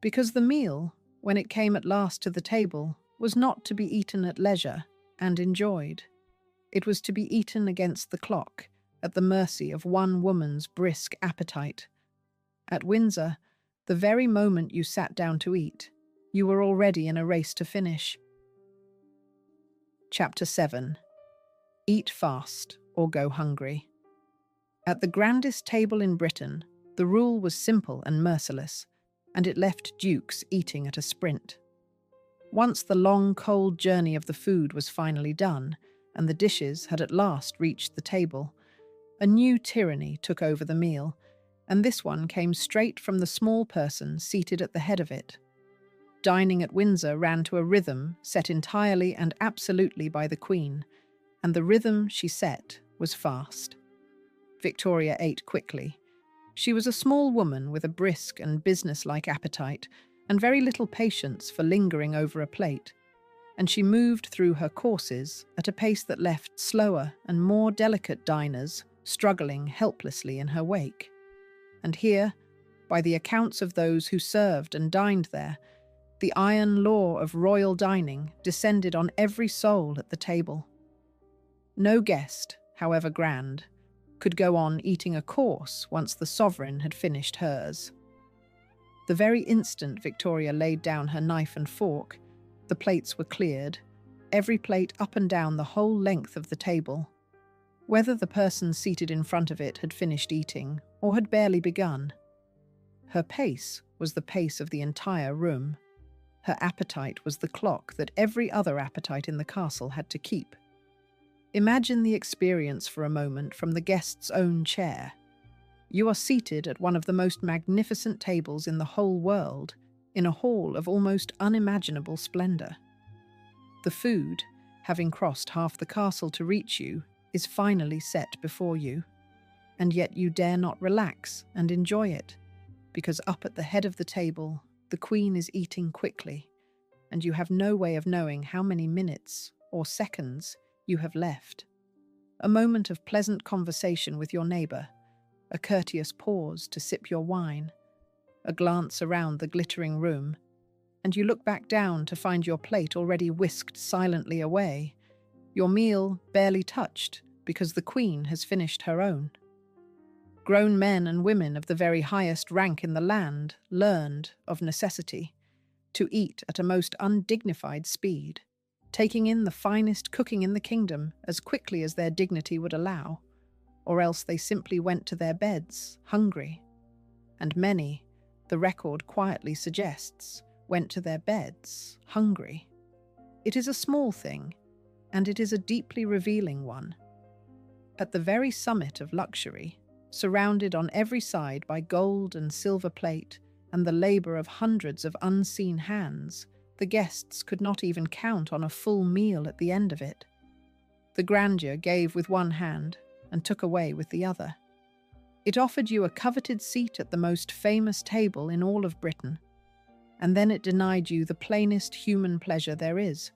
Because the meal, when it came at last to the table, was not to be eaten at leisure and enjoyed. It was to be eaten against the clock, at the mercy of one woman's brisk appetite. At Windsor, the very moment you sat down to eat, you were already in a race to finish. Chapter 7. Eat fast or go hungry. At the grandest table in Britain, the rule was simple and merciless, and it left dukes eating at a sprint. Once the long, cold journey of the food was finally done, and the dishes had at last reached the table, a new tyranny took over the meal, and this one came straight from the small person seated at the head of it. Dining at Windsor ran to a rhythm set entirely and absolutely by the Queen, and the rhythm she set was fast. Victoria ate quickly. She was a small woman with a brisk and business-like appetite, and very little patience for lingering over a plate, and she moved through her courses at a pace that left slower and more delicate diners struggling helplessly in her wake. And here, by the accounts of those who served and dined there, the iron law of royal dining descended on every soul at the table. No guest, however grand, could go on eating a course once the sovereign had finished hers. The very instant Victoria laid down her knife and fork, the plates were cleared, every plate up and down the whole length of the table. Whether the person seated in front of it had finished eating or had barely begun, her pace was the pace of the entire room. Her appetite was the clock that every other appetite in the castle had to keep. Imagine the experience for a moment from the guest's own chair. You are seated at one of the most magnificent tables in the whole world, in a hall of almost unimaginable splendor. The food, having crossed half the castle to reach you, is finally set before you, and yet you dare not relax and enjoy it, because up at the head of the table, the Queen is eating quickly, and you have no way of knowing how many minutes or seconds you have left. A moment of pleasant conversation with your neighbour, a courteous pause to sip your wine, a glance around the glittering room, and you look back down to find your plate already whisked silently away, your meal barely touched because the Queen has finished her own. Grown men and women of the very highest rank in the land learned, of necessity, to eat at a most undignified speed, taking in the finest cooking in the kingdom as quickly as their dignity would allow, or else they simply went to their beds, hungry. And many, the record quietly suggests, went to their beds, hungry. It is a small thing, and it is a deeply revealing one. At the very summit of luxury, surrounded on every side by gold and silver plate and the labour of hundreds of unseen hands, the guests could not even count on a full meal at the end of it. The Grandeur gave with one hand and took away with the other. It offered you a coveted seat at the most famous table in all of Britain, and then it denied you the plainest human pleasure there is,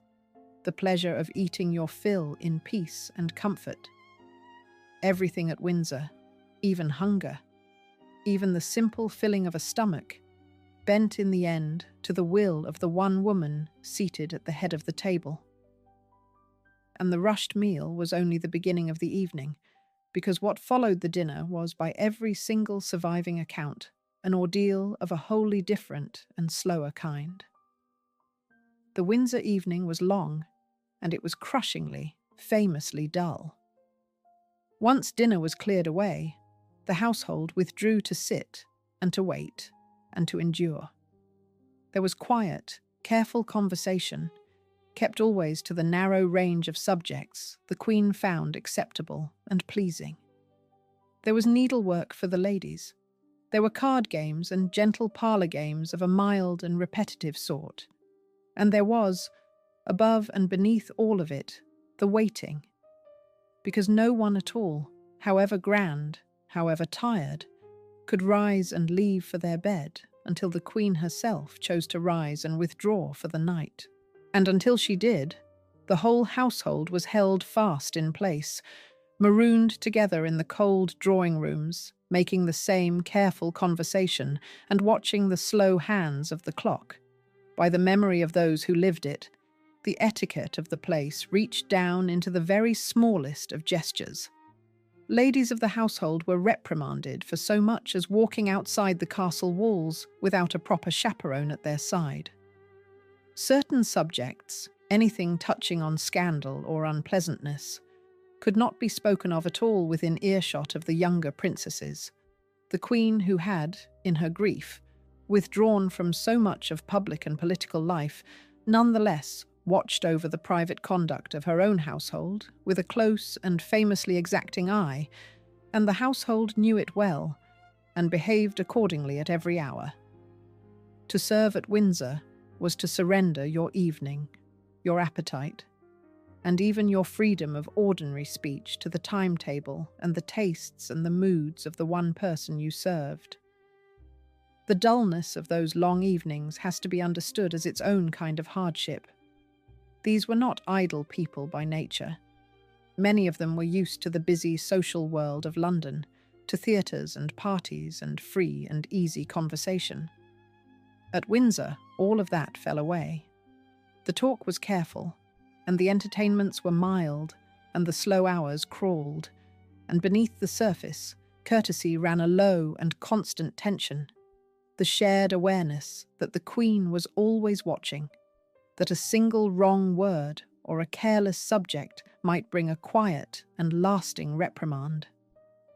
the pleasure of eating your fill in peace and comfort. Everything at Windsor, even hunger, even the simple filling of a stomach, bent in the end to the will of the one woman seated at the head of the table. And the rushed meal was only the beginning of the evening, because what followed the dinner was, by every single surviving account, an ordeal of a wholly different and slower kind. The Windsor evening was long, and it was crushingly, famously dull. Once dinner was cleared away, the household withdrew to sit and to wait and to endure. There was quiet, careful conversation, kept always to the narrow range of subjects the Queen found acceptable and pleasing. There was needlework for the ladies. There were card games and gentle parlour games of a mild and repetitive sort. And there was, above and beneath all of it, the waiting. Because no one at all, however grand, however tired, could rise and leave for their bed until the Queen herself chose to rise and withdraw for the night. And until she did, the whole household was held fast in place, marooned together in the cold drawing rooms, making the same careful conversation and watching the slow hands of the clock. By the memory of those who lived it, the etiquette of the place reached down into the very smallest of gestures. Ladies of the household were reprimanded for so much as walking outside the castle walls without a proper chaperone at their side. Certain subjects, anything touching on scandal or unpleasantness, could not be spoken of at all within earshot of the younger princesses. The Queen, who had, in her grief, withdrawn from so much of public and political life, nonetheless watched over the private conduct of her own household with a close and famously exacting eye, and the household knew it well and behaved accordingly at every hour. To serve at Windsor was to surrender your evening, your appetite, and even your freedom of ordinary speech to the timetable and the tastes and the moods of the one person you served. The dullness of those long evenings has to be understood as its own kind of hardship. These were not idle people by nature. Many of them were used to the busy social world of London, to theatres and parties and free and easy conversation. At Windsor, all of that fell away. The talk was careful, and the entertainments were mild, and the slow hours crawled, and beneath the surface, courtesy ran a low and constant tension, the shared awareness that the Queen was always watching, that a single wrong word or a careless subject might bring a quiet and lasting reprimand.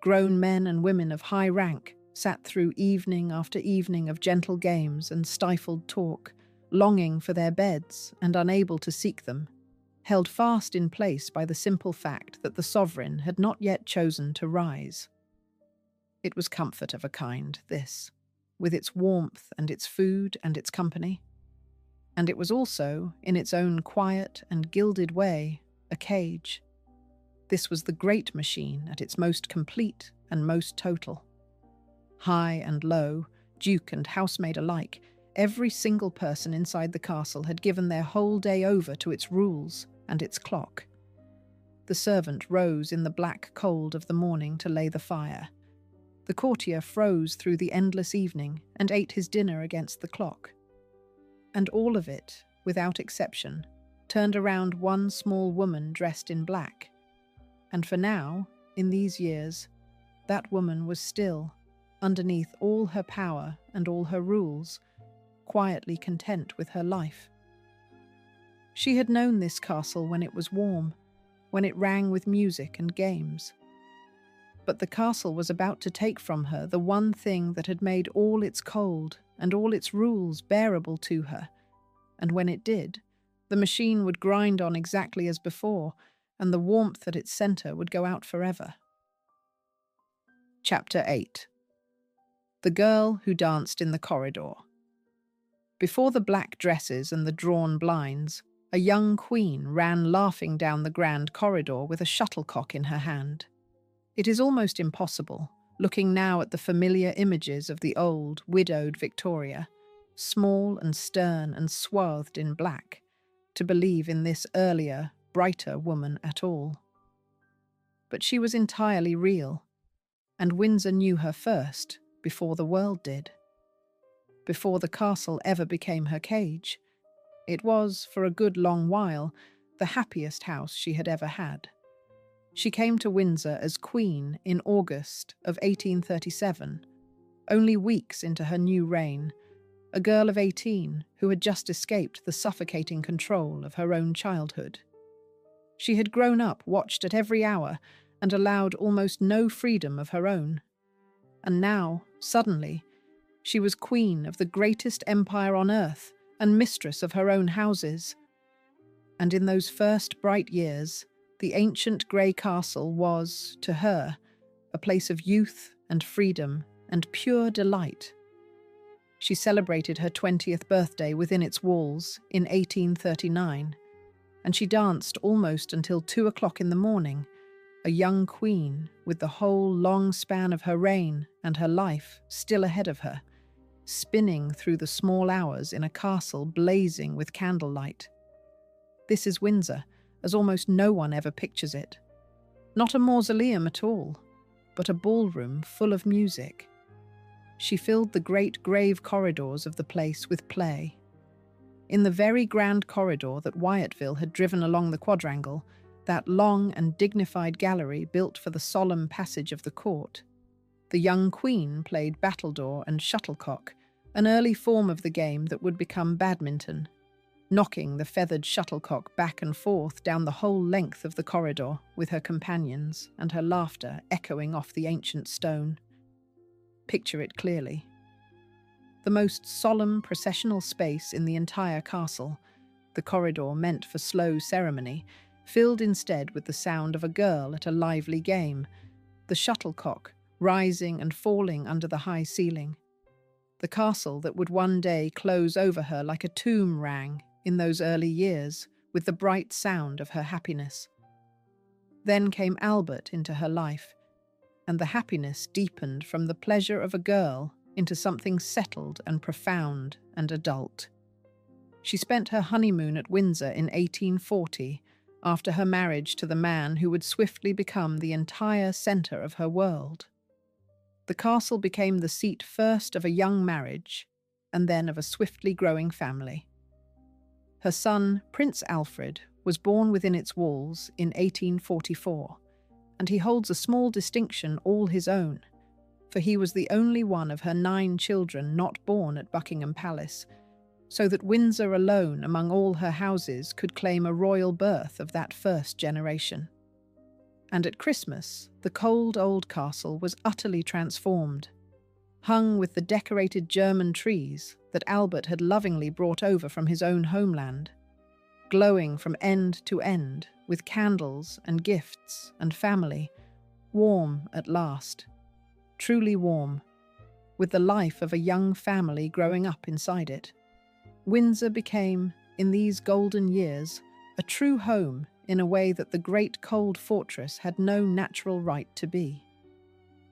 Grown men and women of high rank sat through evening after evening of gentle games and stifled talk, longing for their beds and unable to seek them, held fast in place by the simple fact that the sovereign had not yet chosen to rise. It was comfort of a kind, this, with its warmth and its food and its company. And it was also, in its own quiet and gilded way, a cage. This was the great machine at its most complete and most total. High and low, duke and housemaid alike, every single person inside the castle had given their whole day over to its rules and its clock. The servant rose in the black cold of the morning to lay the fire. The courtier froze through the endless evening and ate his dinner against the clock. And all of it, without exception, turned around one small woman dressed in black. And for now, in these years, that woman was still, underneath all her power and all her rules, quietly content with her life. She had known this castle when it was warm, when it rang with music and games. But the castle was about to take from her the one thing that had made all its cold and all its rules bearable to her, and when it did, the machine would grind on exactly as before, and the warmth at its centre would go out forever. Chapter 8. The Girl Who Danced in the Corridor. Before the black dresses and the drawn blinds, a young queen ran laughing down the grand corridor with a shuttlecock in her hand. It is almost impossible, looking now at the familiar images of the old, widowed Victoria, small and stern and swathed in black, to believe in this earlier, brighter woman at all. But she was entirely real, and Windsor knew her first, before the world did. Before the castle ever became her cage, it was, for a good long while, the happiest house she had ever had. She came to Windsor as queen in August of 1837, only weeks into her new reign, a girl of 18 who had just escaped the suffocating control of her own childhood. She had grown up, watched at every hour, and allowed almost no freedom of her own. And now, suddenly, she was queen of the greatest empire on earth and mistress of her own houses. And in those first bright years, the ancient grey castle was, to her, a place of youth and freedom and pure delight. She celebrated her 20th birthday within its walls in 1839, and she danced almost until 2 o'clock in the morning, a young queen with the whole long span of her reign and her life still ahead of her, spinning through the small hours in a castle blazing with candlelight. This is Windsor, as almost no one ever pictures it. Not a mausoleum at all, but a ballroom full of music. She filled the great grave corridors of the place with play. In the very grand corridor that Wyatteville had driven along the quadrangle, that long and dignified gallery built for the solemn passage of the court, the young queen played battledore and shuttlecock, an early form of the game that would become badminton, knocking the feathered shuttlecock back and forth down the whole length of the corridor with her companions and her laughter echoing off the ancient stone. Picture it clearly. The most solemn processional space in the entire castle, the corridor meant for slow ceremony, filled instead with the sound of a girl at a lively game, the shuttlecock rising and falling under the high ceiling. The castle that would one day close over her like a tomb rang in those early years with the bright sound of her happiness. Then came Albert into her life, and the happiness deepened from the pleasure of a girl into something settled and profound and adult. She spent her honeymoon at Windsor in 1840, after her marriage to the man who would swiftly become the entire centre of her world. The castle became the seat first of a young marriage, and then of a swiftly growing family. Her son, Prince Alfred, was born within its walls in 1844, and he holds a small distinction all his own, for he was the only one of her 9 children not born at Buckingham Palace, so that Windsor alone among all her houses could claim a royal birth of that first generation. And at Christmas, the cold old castle was utterly transformed, hung with the decorated German trees that Albert had lovingly brought over from his own homeland, glowing from end to end with candles and gifts and family, warm at last, truly warm, with the life of a young family growing up inside it. Windsor became, in these golden years, a true home in a way that the great cold fortress had no natural right to be.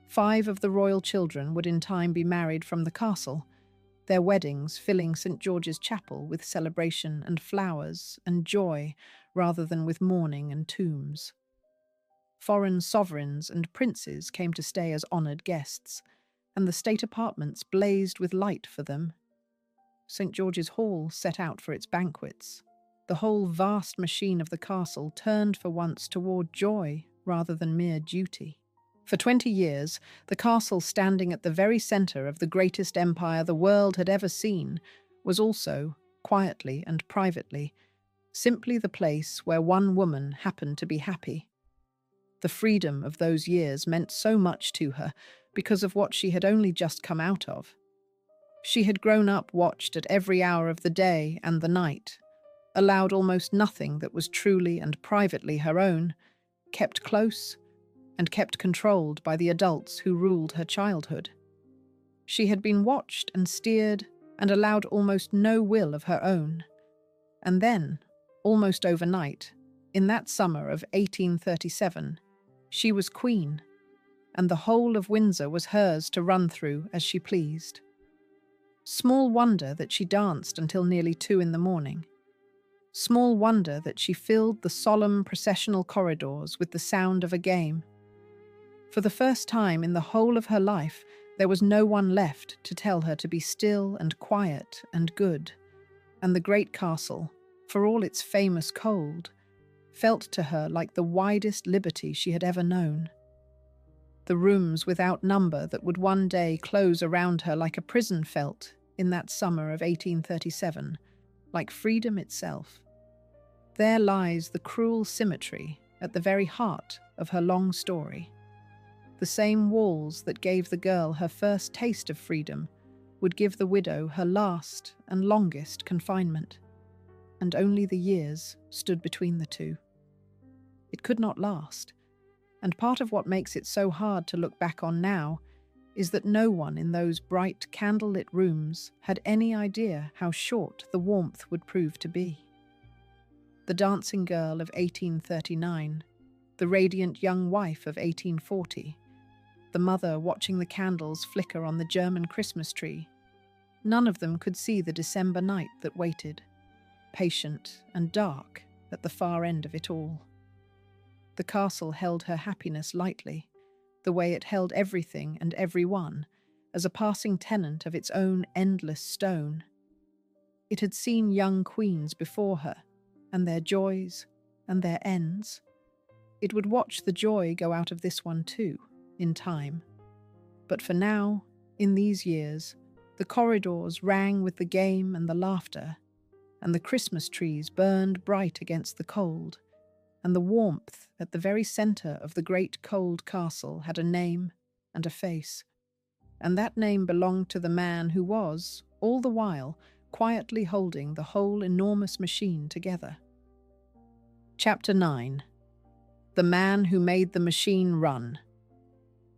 5 of the royal children would in time be married from the castle, their weddings filling St. George's Chapel with celebration and flowers and joy rather than with mourning and tombs. Foreign sovereigns and princes came to stay as honoured guests, and the state apartments blazed with light for them. St. George's Hall set out for its banquets. The whole vast machine of the castle turned for once toward joy rather than mere duty. For 20 years, the castle, standing at the very centre of the greatest empire the world had ever seen, was also, quietly and privately, simply the place where one woman happened to be happy. The freedom of those years meant so much to her because of what she had only just come out of. She had grown up watched at every hour of the day and the night, allowed almost nothing that was truly and privately her own, kept close and kept controlled by the adults who ruled her childhood. She had been watched and steered and allowed almost no will of her own. And then, almost overnight, in that summer of 1837, she was queen, and the whole of Windsor was hers to run through as she pleased. Small wonder that she danced until nearly 2 in the morning. Small wonder that she filled the solemn processional corridors with the sound of a game. For the first time in the whole of her life, there was no one left to tell her to be still and quiet and good, and the great castle, for all its famous cold, felt to her like the widest liberty she had ever known. The rooms without number that would one day close around her like a prison felt, in that summer of 1837, like freedom itself. There lies the cruel symmetry at the very heart of her long story. The same walls that gave the girl her first taste of freedom would give the widow her last and longest confinement, and only the years stood between the two. It could not last, and part of what makes it so hard to look back on now is that no one in those bright candlelit rooms had any idea how short the warmth would prove to be. The dancing girl of 1839, the radiant young wife of 1840, the mother watching the candles flicker on the German Christmas tree, none of them could see the December night that waited, patient and dark at the far end of it all. The castle held her happiness lightly, the way it held everything and everyone, as a passing tenant of its own endless stone. It had seen young queens before her, and their joys and their ends. It would watch the joy go out of this one too, in time. But for now, in these years, the corridors rang with the game and the laughter, and the Christmas trees burned bright against the cold, and the warmth at the very centre of the great cold castle had a name and a face, and that name belonged to the man who was, all the while, quietly holding the whole enormous machine together. Chapter 9. The Man Who Made the Machine Run.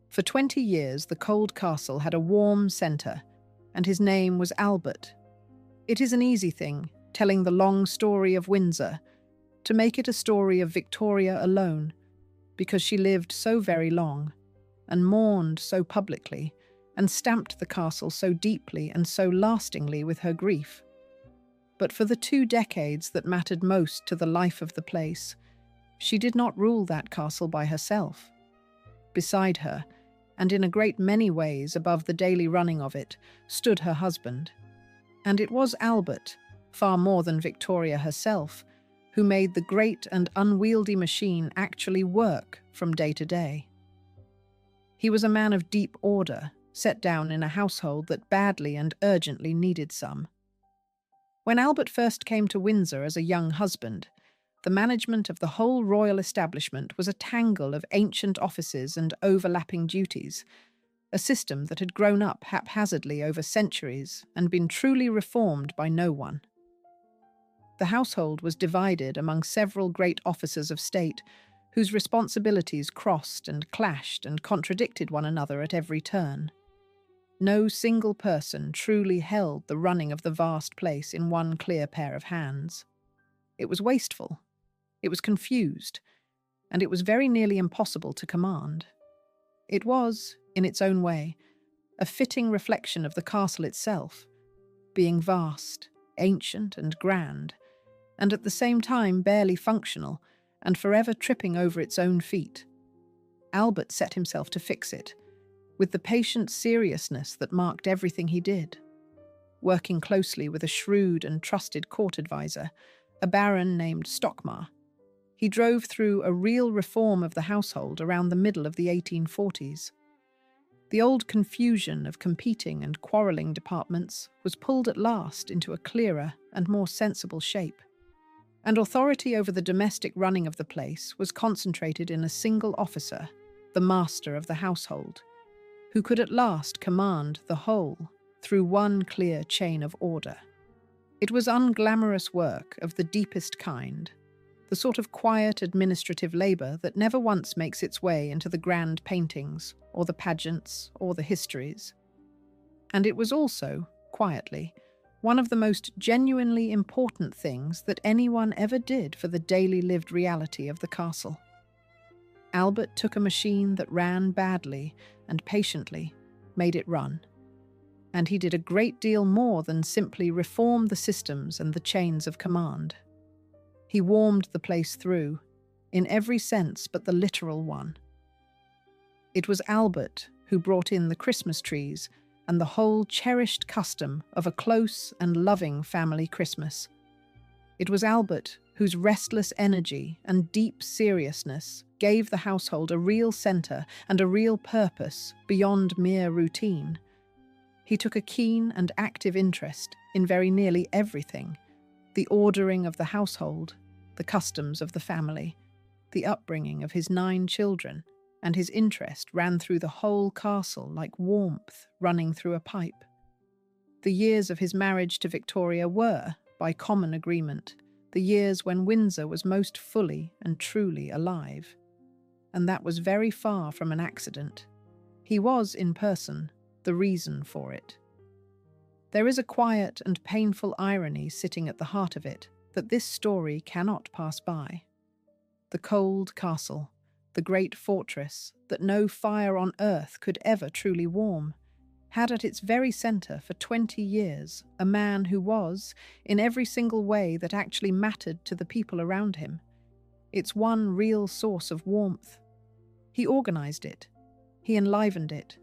For 20 years the cold castle had a warm centre, and his name was Albert. It is an easy thing, telling the long story of Windsor, to make it a story of Victoria alone, because she lived so very long, and mourned so publicly, and stamped the castle so deeply and so lastingly with her grief. But for the 2 decades that mattered most to the life of the place, she did not rule that castle by herself. Beside her, and in a great many ways above the daily running of it, stood her husband. And it was Albert, far more than Victoria herself, who made the great and unwieldy machine actually work from day to day. He was a man of deep order, set down in a household that badly and urgently needed some. When Albert first came to Windsor as a young husband, the management of the whole royal establishment was a tangle of ancient offices and overlapping duties, a system that had grown up haphazardly over centuries and been truly reformed by no one. The household was divided among several great officers of state, whose responsibilities crossed and clashed and contradicted one another at every turn. No single person truly held the running of the vast place in one clear pair of hands. It was wasteful, it was confused, and it was very nearly impossible to command. It was, in its own way, a fitting reflection of the castle itself, being vast, ancient and grand, and at the same time barely functional, and forever tripping over its own feet, Albert set himself to fix it, with the patient seriousness that marked everything he did. Working closely with a shrewd and trusted court advisor, a baron named Stockmar, he drove through a real reform of the household around the middle of the 1840s. The old confusion of competing and quarrelling departments was pulled at last into a clearer and more sensible shape, and authority over the domestic running of the place was concentrated in a single officer, the master of the household, who could at last command the whole through one clear chain of order. It was unglamorous work of the deepest kind, the sort of quiet administrative labour that never once makes its way into the grand paintings or the pageants or the histories. And it was also, quietly, one of the most genuinely important things that anyone ever did for the daily lived reality of the castle. Albert took a machine that ran badly and patiently made it run. And he did a great deal more than simply reform the systems and the chains of command. He warmed the place through, in every sense but the literal one. It was Albert who brought in the Christmas trees and the whole cherished custom of a close and loving family Christmas. It was Albert whose restless energy and deep seriousness gave the household a real centre and a real purpose beyond mere routine. He took a keen and active interest in very nearly everything: the ordering of the household, the customs of the family, the upbringing of his 9 children, and his interest ran through the whole castle like warmth running through a pipe. The years of his marriage to Victoria were, by common agreement, the years when Windsor was most fully and truly alive. And that was very far from an accident. He was, in person, the reason for it. There is a quiet and painful irony sitting at the heart of it that this story cannot pass by. The cold castle, the great fortress that no fire on earth could ever truly warm, had at its very centre for 20 years a man who was, in every single way that actually mattered to the people around him, its one real source of warmth. He organised it. He enlivened it.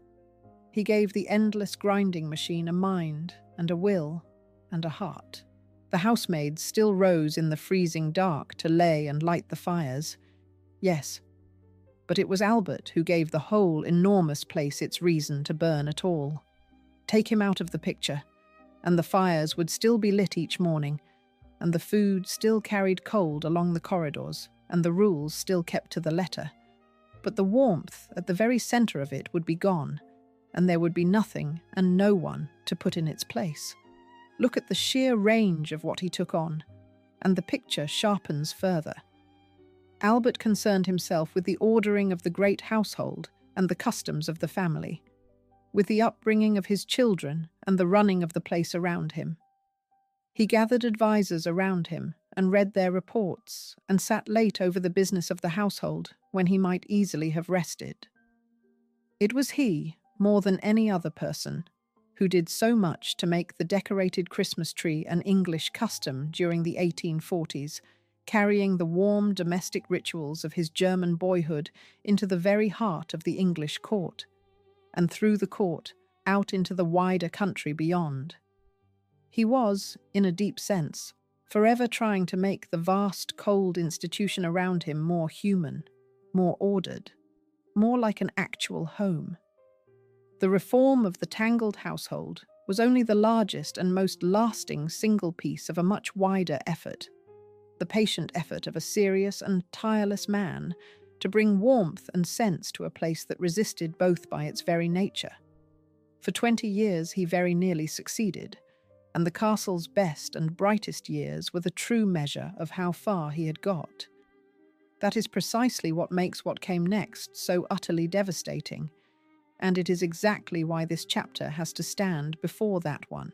He gave the endless grinding machine a mind and a will and a heart. The housemaids still rose in the freezing dark to lay and light the fires. Yes, but it was Albert who gave the whole enormous place its reason to burn at all. Take him out of the picture, and the fires would still be lit each morning, and the food still carried cold along the corridors, and the rules still kept to the letter. But the warmth at the very centre of it would be gone, and there would be nothing and no one to put in its place. Look at the sheer range of what he took on, and the picture sharpens further. Albert concerned himself with the ordering of the great household and the customs of the family, with the upbringing of his children and the running of the place around him. He gathered advisers around him and read their reports and sat late over the business of the household when he might easily have rested. It was he, more than any other person, who did so much to make the decorated Christmas tree an English custom during the 1840s, carrying the warm domestic rituals of his German boyhood into the very heart of the English court, and through the court out into the wider country beyond. He was, in a deep sense, forever trying to make the vast, cold institution around him more human, more ordered, more like an actual home. The reform of the tangled household was only the largest and most lasting single piece of a much wider effort, the patient effort of a serious and tireless man to bring warmth and sense to a place that resisted both by its very nature. For 20 years he very nearly succeeded, and the castle's best and brightest years were the true measure of how far he had got. That is precisely what makes what came next so utterly devastating, and it is exactly why this chapter has to stand before that one.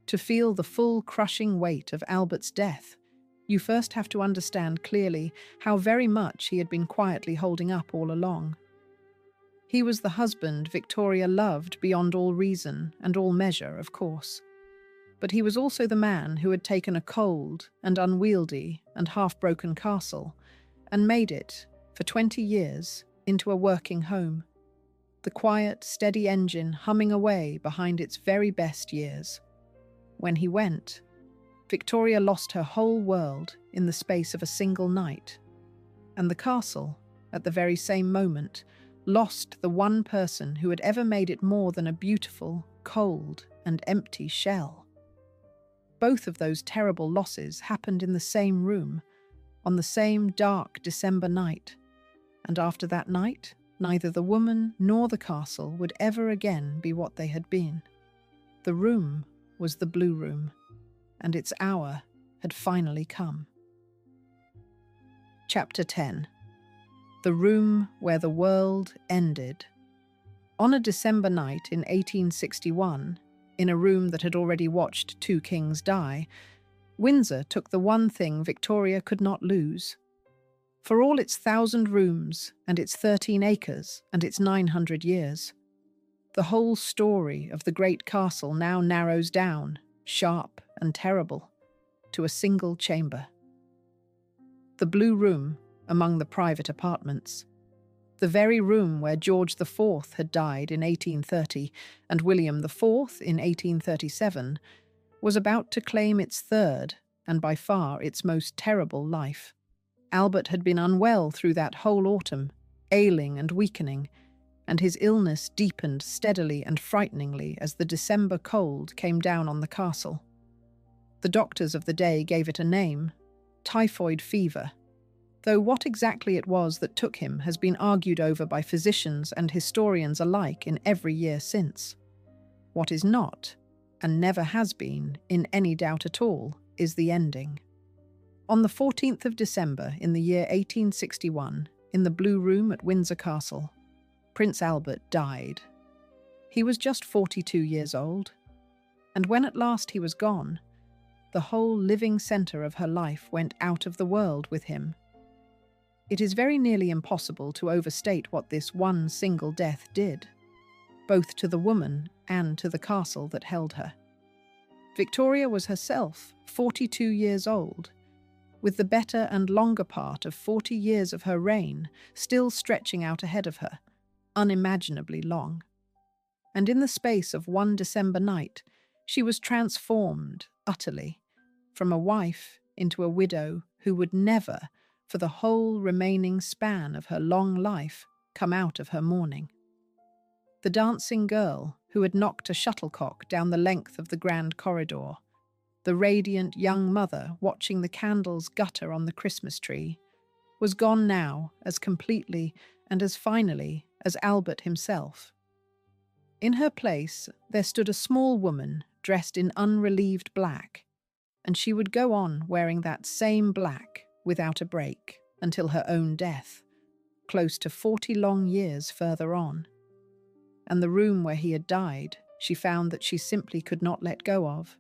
To feel the full crushing weight of Albert's death, you first have to understand clearly how very much he had been quietly holding up all along. He was the husband Victoria loved beyond all reason and all measure, of course. But he was also the man who had taken a cold and unwieldy and half-broken castle and made it, for 20 years, into a working home, the quiet, steady engine humming away behind its very best years. When he went, Victoria lost her whole world in the space of a single night, and the castle, at the very same moment, lost the one person who had ever made it more than a beautiful, cold, and empty shell. Both of those terrible losses happened in the same room, on the same dark December night, and after that night, neither the woman nor the castle would ever again be what they had been. The room was the Blue Room, and its hour had finally come. Chapter 10. The Room Where the World Ended. On a December night in 1861, in a room that had already watched two kings die, Windsor took the one thing Victoria could not lose. For all its 1,000 rooms and its 13 acres and its 900 years, the whole story of the great castle now narrows down, sharp and terrible, to a single chamber. The Blue Room among the private apartments, the very room where George IV had died in 1830 and William IV in 1837, was about to claim its third, and by far its most terrible life. Albert had been unwell through that whole autumn, ailing and weakening, and his illness deepened steadily and frighteningly as the December cold came down on the castle. The doctors of the day gave it a name: typhoid fever, though what exactly it was that took him has been argued over by physicians and historians alike in every year since. What is not, and never has been, in any doubt at all, is the ending. On the 14th of December in the year 1861, in the Blue Room at Windsor Castle, Prince Albert died. He was just 42 years old, and when at last he was gone, the whole living centre of her life went out of the world with him. It is very nearly impossible to overstate what this one single death did, both to the woman and to the castle that held her. Victoria was herself 42 years old, with the better and longer part of 40 years of her reign still stretching out ahead of her, unimaginably long. And in the space of one December night, she was transformed utterly, from a wife into a widow who would never, for the whole remaining span of her long life, come out of her mourning. The dancing girl who had knocked a shuttlecock down the length of the grand corridor, the radiant young mother watching the candles gutter on the Christmas tree, was gone now as completely and as finally as Albert himself. In her place there stood a small woman dressed in unrelieved black, and she would go on wearing that same black without a break until her own death, close to 40 long years further on. And the room where he had died, she found that she simply could not let go of,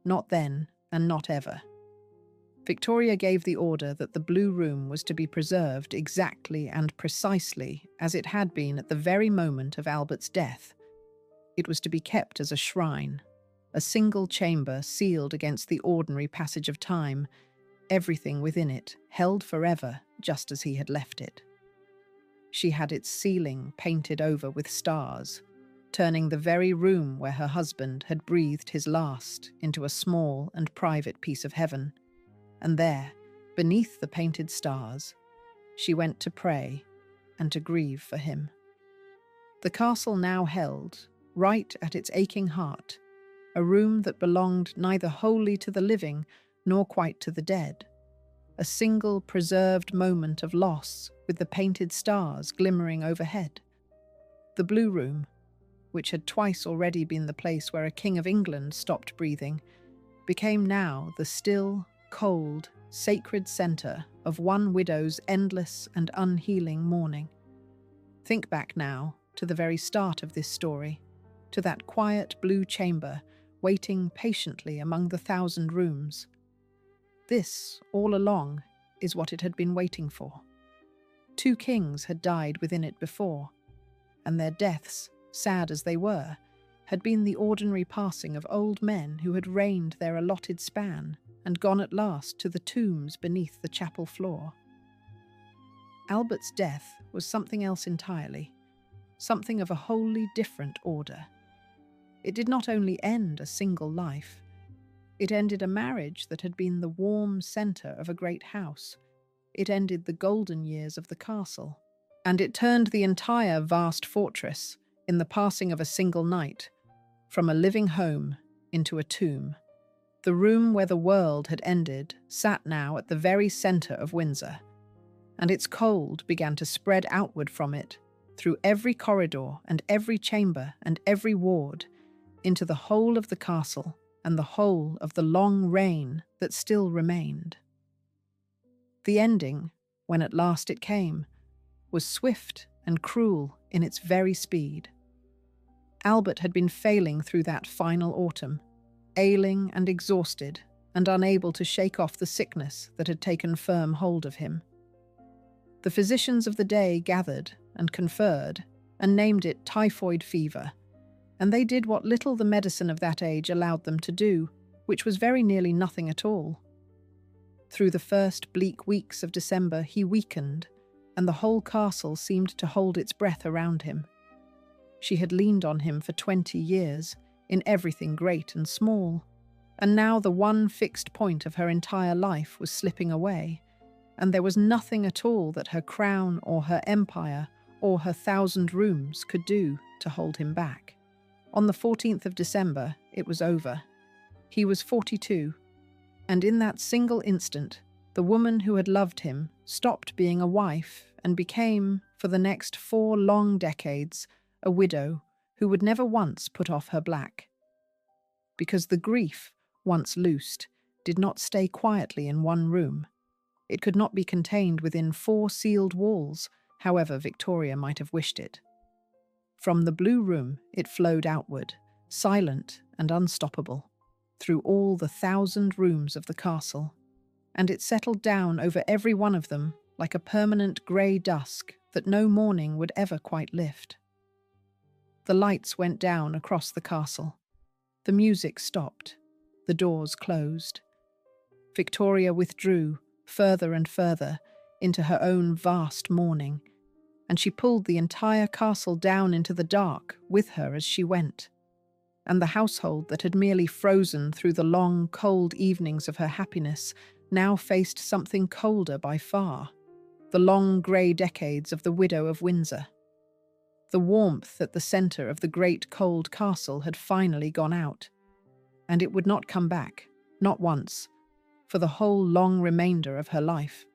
not then and not ever. Victoria gave the order that the Blue Room was to be preserved exactly and precisely as it had been at the very moment of Albert's death. It was to be kept as a shrine, a single chamber sealed against the ordinary passage of time, everything within it held forever just as he had left it. She had its ceiling painted over with stars, turning the very room where her husband had breathed his last into a small and private piece of heaven. And there, beneath the painted stars, she went to pray and to grieve for him. The castle now held, right at its aching heart, a room that belonged neither wholly to the living nor quite to the dead, a single preserved moment of loss with the painted stars glimmering overhead. The Blue Room, which had twice already been the place where a King of England stopped breathing, became now the still, cold, sacred centre of one widow's endless and unhealing mourning. Think back now to the very start of this story, to that quiet blue chamber waiting patiently among the 1,000 rooms. This, all along, is what it had been waiting for. 2 kings had died within it before, and their deaths, sad as they were, had been the ordinary passing of old men who had reigned their allotted span and gone at last to the tombs beneath the chapel floor. Albert's death was something else entirely, something of a wholly different order. It did not only end a single life, it ended a marriage that had been the warm centre of a great house. It ended the golden years of the castle, and it turned the entire vast fortress, in the passing of a single night, from a living home into a tomb. The room where the world had ended sat now at the very centre of Windsor, and its cold began to spread outward from it, through every corridor and every chamber and every ward, into the whole of the castle and the whole of the long reign that still remained. The ending, when at last it came, was swift and cruel in its very speed. Albert had been failing through that final autumn, ailing and exhausted and unable to shake off the sickness that had taken firm hold of him. The physicians of the day gathered and conferred and named it typhoid fever, and they did what little the medicine of that age allowed them to do, which was very nearly nothing at all. Through the first bleak weeks of December he weakened, and the whole castle seemed to hold its breath around him. She had leaned on him for 20 years, in everything great and small, and now the one fixed point of her entire life was slipping away, and there was nothing at all that her crown or her empire or her 1,000 rooms could do to hold him back. On the 14th of December, it was over. He was 42, and in that single instant, the woman who had loved him stopped being a wife and became, for the next 4 long decades, a widow who would never once put off her black. Because the grief, once loosed, did not stay quietly in one room. It could not be contained within 4 sealed walls, however Victoria might have wished it. From the blue room it flowed outward, silent and unstoppable, through all the 1,000 rooms of the castle, and it settled down over every one of them like a permanent grey dusk that no morning would ever quite lift. The lights went down across the castle. The music stopped. The doors closed. Victoria withdrew, further and further, into her own vast mourning, and she pulled the entire castle down into the dark with her as she went. And the household that had merely frozen through the long, cold evenings of her happiness now faced something colder by far, the long grey decades of the Widow of Windsor. The warmth at the centre of the great cold castle had finally gone out, and it would not come back, not once, for the whole long remainder of her life.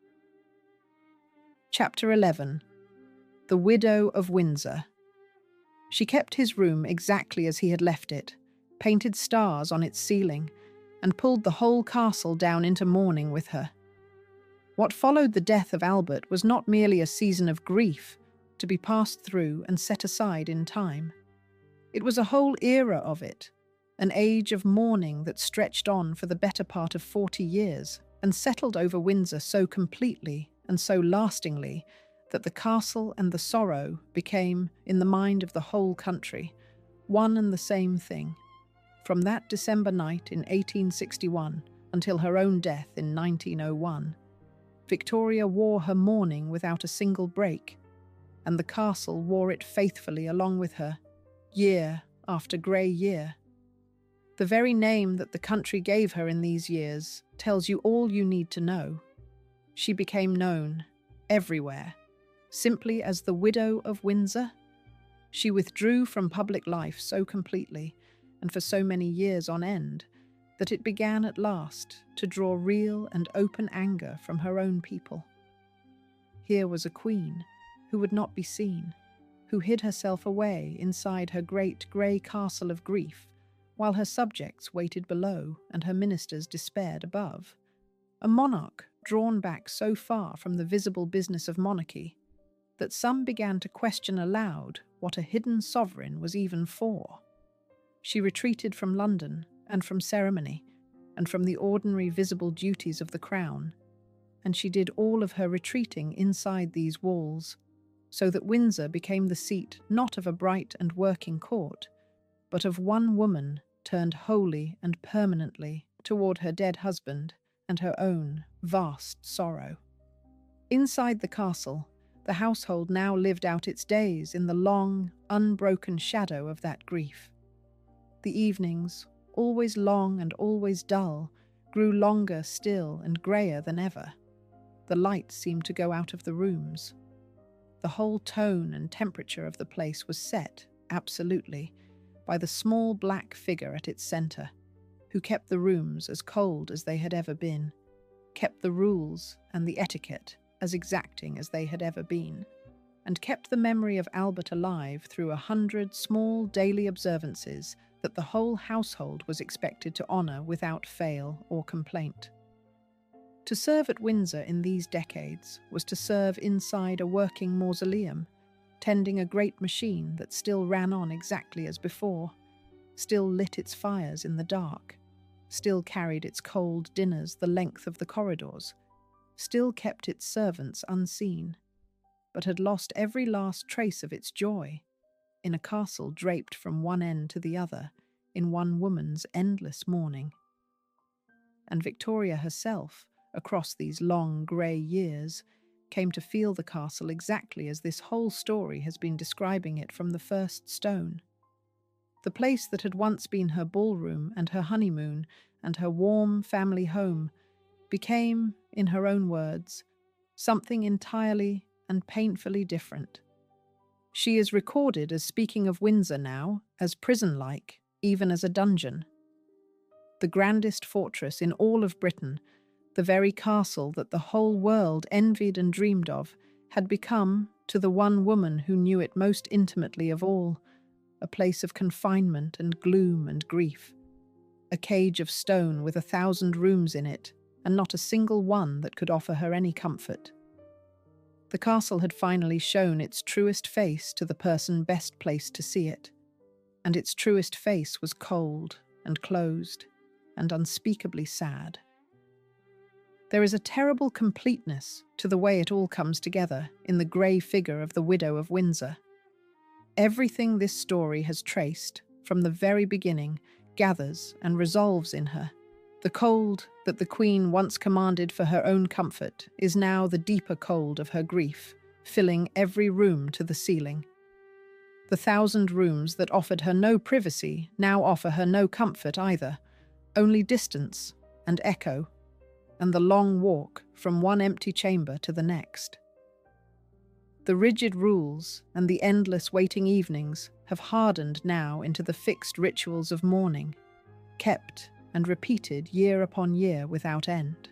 Chapter 11. The Widow of Windsor. She kept his room exactly as he had left it, painted stars on its ceiling, and pulled the whole castle down into mourning with her. What followed the death of Albert was not merely a season of grief, to be passed through and set aside in time. It was a whole era of it, an age of mourning that stretched on for the better part of 40 years and settled over Windsor so completely and so lastingly that the castle and the sorrow became, in the mind of the whole country, one and the same thing. From that December night in 1861 until her own death in 1901, Victoria wore her mourning without a single break, and the castle wore it faithfully along with her, year after grey year. The very name that the country gave her in these years tells you all you need to know. She became known, everywhere, simply as the Widow of Windsor. She withdrew from public life so completely, and for so many years on end, that it began at last to draw real and open anger from her own people. Here was a queen who would not be seen, who hid herself away inside her great grey castle of grief, while her subjects waited below and her ministers despaired above. A monarch drawn back so far from the visible business of monarchy that some began to question aloud what a hidden sovereign was even for. She retreated from London and from ceremony and from the ordinary visible duties of the crown, and she did all of her retreating inside these walls, so that Windsor became the seat not of a bright and working court, but of one woman turned wholly and permanently toward her dead husband and her own vast sorrow. Inside the castle, The household now lived out its days in the long, unbroken shadow of that grief. The evenings, always long and always dull, grew longer still and greyer than ever. The lights seemed to go out of the rooms. The whole tone and temperature of the place was set, absolutely, by the small black figure at its centre, who kept the rooms as cold as they had ever been, kept the rules and the etiquette as exacting as they had ever been, and kept the memory of Albert alive through 100 small daily observances that the whole household was expected to honour without fail or complaint. To serve at Windsor in these decades was to serve inside a working mausoleum, tending a great machine that still ran on exactly as before, still lit its fires in the dark, still carried its cold dinners the length of the corridors, still kept its servants unseen, but had lost every last trace of its joy, in a castle draped from one end to the other, in one woman's endless mourning. And Victoria herself, across these long grey years, came to feel the castle exactly as this whole story has been describing it from the first stone. The place that had once been her ballroom and her honeymoon and her warm family home became, in her own words, something entirely and painfully different. She is recorded as speaking of Windsor now as prison-like, even as a dungeon. The grandest fortress in all of Britain, the very castle that the whole world envied and dreamed of, had become, to the one woman who knew it most intimately of all, a place of confinement and gloom and grief, a cage of stone with 1,000 rooms in it, and not a single one that could offer her any comfort. The castle had finally shown its truest face to the person best placed to see it, and its truest face was cold and closed and unspeakably sad. There is a terrible completeness to the way it all comes together in the grey figure of the Widow of Windsor. Everything this story has traced, from the very beginning, gathers and resolves in her. The cold that the Queen once commanded for her own comfort is now the deeper cold of her grief, filling every room to the ceiling. The 1,000 rooms that offered her no privacy now offer her no comfort either, only distance and echo, and the long walk from one empty chamber to the next. The rigid rules and the endless waiting evenings have hardened now into the fixed rituals of mourning, kept and repeated year upon year without end.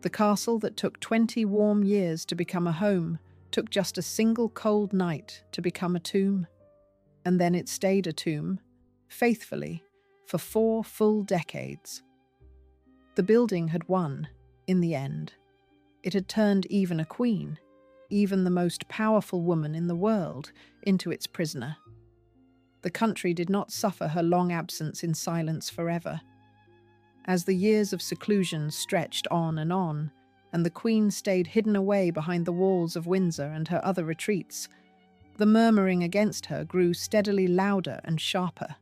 The castle that took 20 warm years to become a home took just a single cold night to become a tomb, and then it stayed a tomb, faithfully, for 4 full decades. The building had won, in the end. It had turned even a queen, even the most powerful woman in the world, into its prisoner. The country did not suffer her long absence in silence forever. As the years of seclusion stretched on, and the Queen stayed hidden away behind the walls of Windsor and her other retreats, the murmuring against her grew steadily louder and sharper.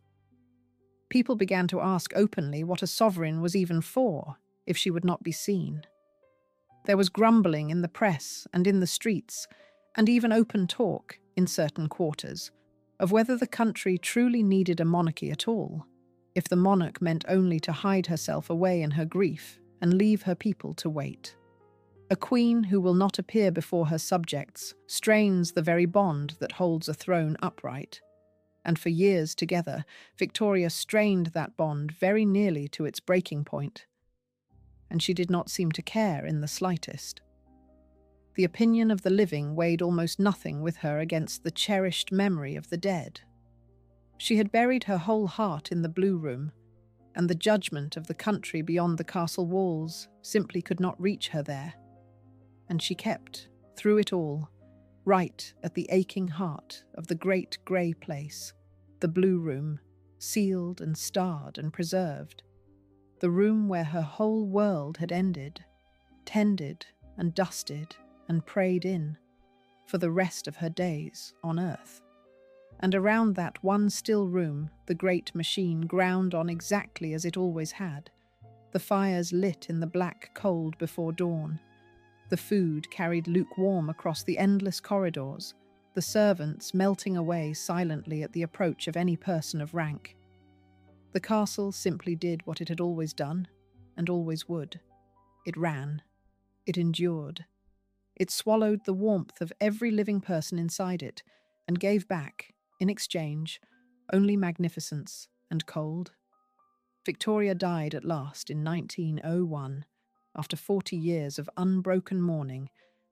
People began to ask openly what a sovereign was even for, if she would not be seen. There was grumbling in the press and in the streets, and even open talk, in certain quarters, of whether the country truly needed a monarchy at all, if the monarch meant only to hide herself away in her grief and leave her people to wait. A queen who will not appear before her subjects strains the very bond that holds a throne upright. And for years together, Victoria strained that bond very nearly to its breaking point. And she did not seem to care in the slightest. The opinion of the living weighed almost nothing with her against the cherished memory of the dead. She had buried her whole heart in the Blue Room, and the judgment of the country beyond the castle walls simply could not reach her there. And she kept, through it all, right at the aching heart of the great grey place, the Blue Room, sealed and starred and preserved, the room where her whole world had ended, tended and dusted and prayed in, for the rest of her days on earth. And around that one still room the great machine ground on exactly as it always had, the fires lit in the black cold before dawn, The food carried lukewarm across the endless corridors, the servants melting away silently at the approach of any person of rank. The castle simply did what it had always done, and always would. It ran. It endured. It swallowed the warmth of every living person inside it, and gave back, in exchange, only magnificence and cold. Victoria died at last in 1901, after 40 years of unbroken mourning,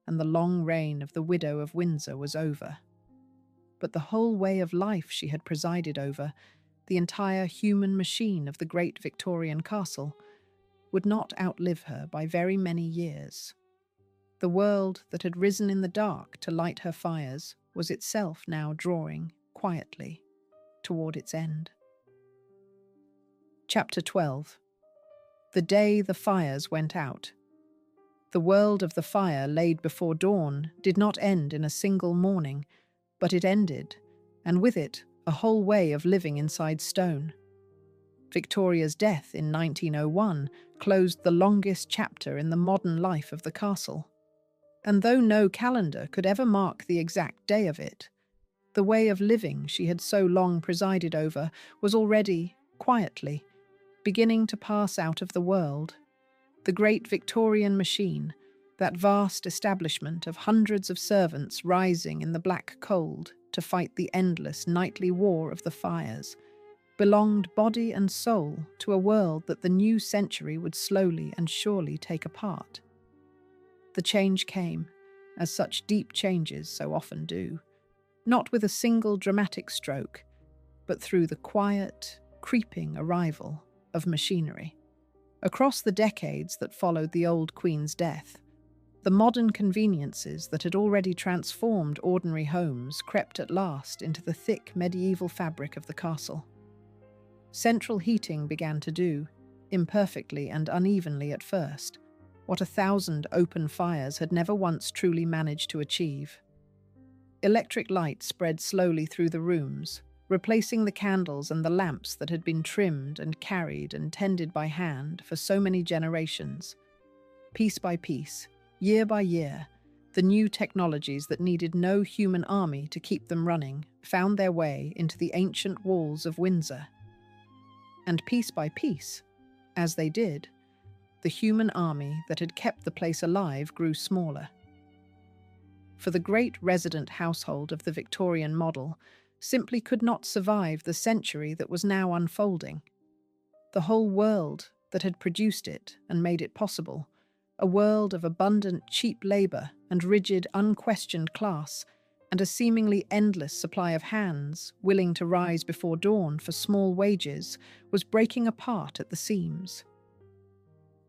and the long reign of the Widow of Windsor was over. But the whole way of life she had presided over, the entire human machine of the great Victorian castle, would not outlive her by very many years. The world that had risen in the dark to light her fires was itself now drawing, quietly, toward its end. Chapter 12. The day the fires went out. The world of the fire laid before dawn did not end in a single morning, but it ended, and with it a whole way of living inside stone. Victoria's death in 1901 closed the longest chapter in the modern life of the castle. And though no calendar could ever mark the exact day of it, the way of living she had so long presided over was already, quietly, beginning to pass out of the world. The great Victorian machine, that vast establishment of hundreds of servants rising in the black cold to fight the endless nightly war of the fires, belonged body and soul to a world that the new century would slowly and surely take apart. The change came, as such deep changes so often do, not with a single dramatic stroke, but through the quiet, creeping arrival of machinery. Across the decades that followed the old Queen's death, the modern conveniences that had already transformed ordinary homes crept at last into the thick medieval fabric of the castle. Central heating began to do, imperfectly and unevenly at first, what 1,000 open fires had never once truly managed to achieve. Electric light spread slowly through the rooms, replacing the candles and the lamps that had been trimmed and carried and tended by hand for so many generations. Piece by piece, year by year, the new technologies that needed no human army to keep them running found their way into the ancient walls of Windsor. And piece by piece, as they did, the human army that had kept the place alive grew smaller. For the great resident household of the Victorian model simply could not survive the century that was now unfolding. The whole world that had produced it and made it possible, a world of abundant cheap labour and rigid unquestioned class, and a seemingly endless supply of hands willing to rise before dawn for small wages, was breaking apart at the seams.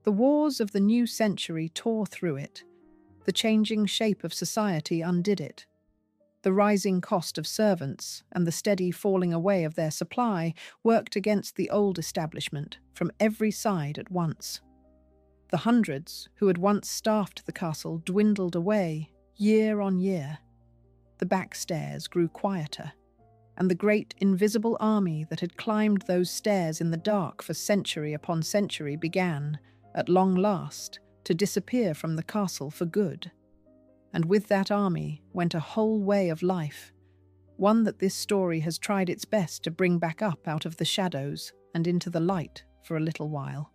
The wars of the new century tore through it. The changing shape of society undid it. The rising cost of servants and the steady falling away of their supply worked against the old establishment from every side at once. The hundreds who had once staffed the castle dwindled away year on year. The back stairs grew quieter, and the great invisible army that had climbed those stairs in the dark for century upon century began, at long last, to disappear from the castle for good. And with that army went a whole way of life, one that this story has tried its best to bring back up out of the shadows and into the light for a little while.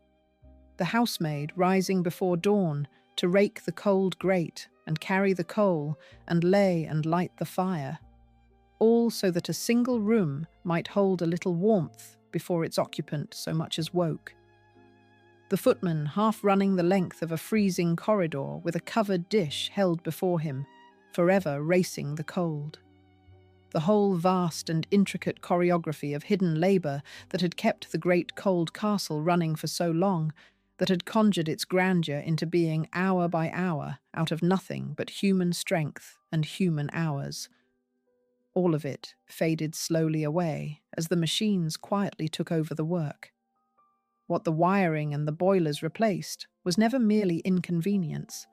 The housemaid rising before dawn to rake the cold grate and carry the coal and lay and light the fire, all so that a single room might hold a little warmth before its occupant so much as woke. The footman half running the length of a freezing corridor with a covered dish held before him, forever racing the cold. The whole vast and intricate choreography of hidden labour that had kept the great cold castle running for so long, that had conjured its grandeur into being hour by hour out of nothing but human strength and human hours. All of it faded slowly away as the machines quietly took over the work. What the wiring and the boilers replaced was never merely inconvenience.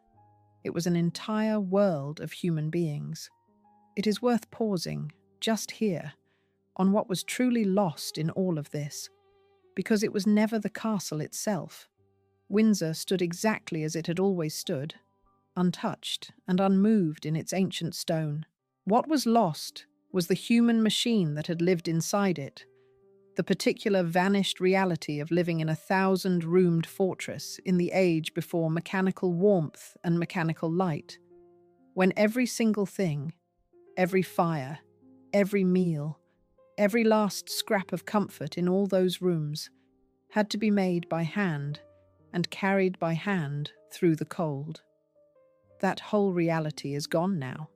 It was an entire world of human beings. It is worth pausing, just here, on what was truly lost in all of this, because it was never the castle itself. Windsor stood exactly as it had always stood, untouched and unmoved in its ancient stone. What was lost was the human machine that had lived inside it, the particular vanished reality of living in a 1,000-roomed fortress in the age before mechanical warmth and mechanical light, when every single thing, every fire, every meal, every last scrap of comfort in all those rooms had to be made by hand and carried by hand through the cold. That whole reality is gone now,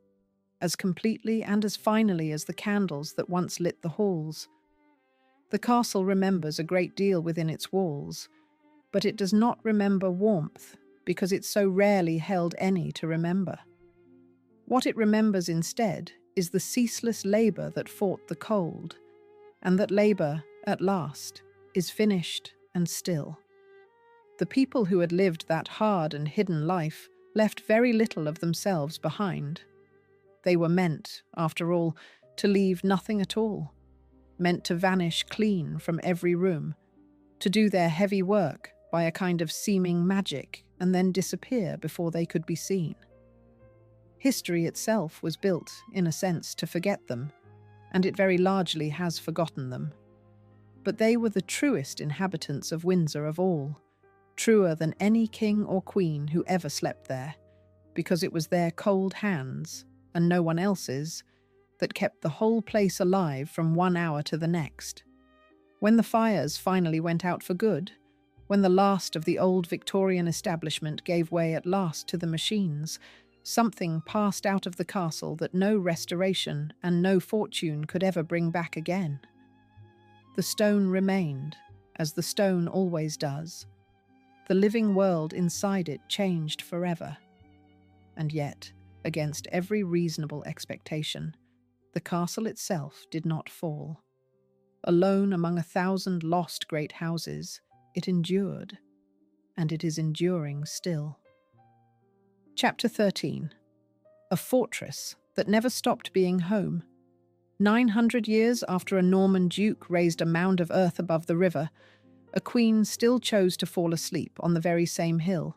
as completely and as finally as the candles that once lit the halls. The castle remembers a great deal within its walls, but it does not remember warmth because it so rarely held any to remember. What it remembers instead is the ceaseless labour that fought the cold, and that labour, at last, is finished and still. The people who had lived that hard and hidden life left very little of themselves behind. They were meant, after all, to leave nothing at all, meant to vanish clean from every room, to do their heavy work by a kind of seeming magic and then disappear before they could be seen. History itself was built, in a sense, to forget them, and it very largely has forgotten them. But they were the truest inhabitants of Windsor of all, truer than any king or queen who ever slept there, because it was their cold hands, and no one else's, that kept the whole place alive from one hour to the next. When the fires finally went out for good, when the last of the old Victorian establishment gave way at last to the machines, something passed out of the castle that no restoration and no fortune could ever bring back again. The stone remained, as the stone always does. The living world inside it changed forever. And yet, against every reasonable expectation, the castle itself did not fall. Alone among 1,000 lost great houses, it endured, and it is enduring still. Chapter 13. A fortress that never stopped being home. 900 years after a Norman duke raised a mound of earth above the river, a queen still chose to fall asleep on the very same hill.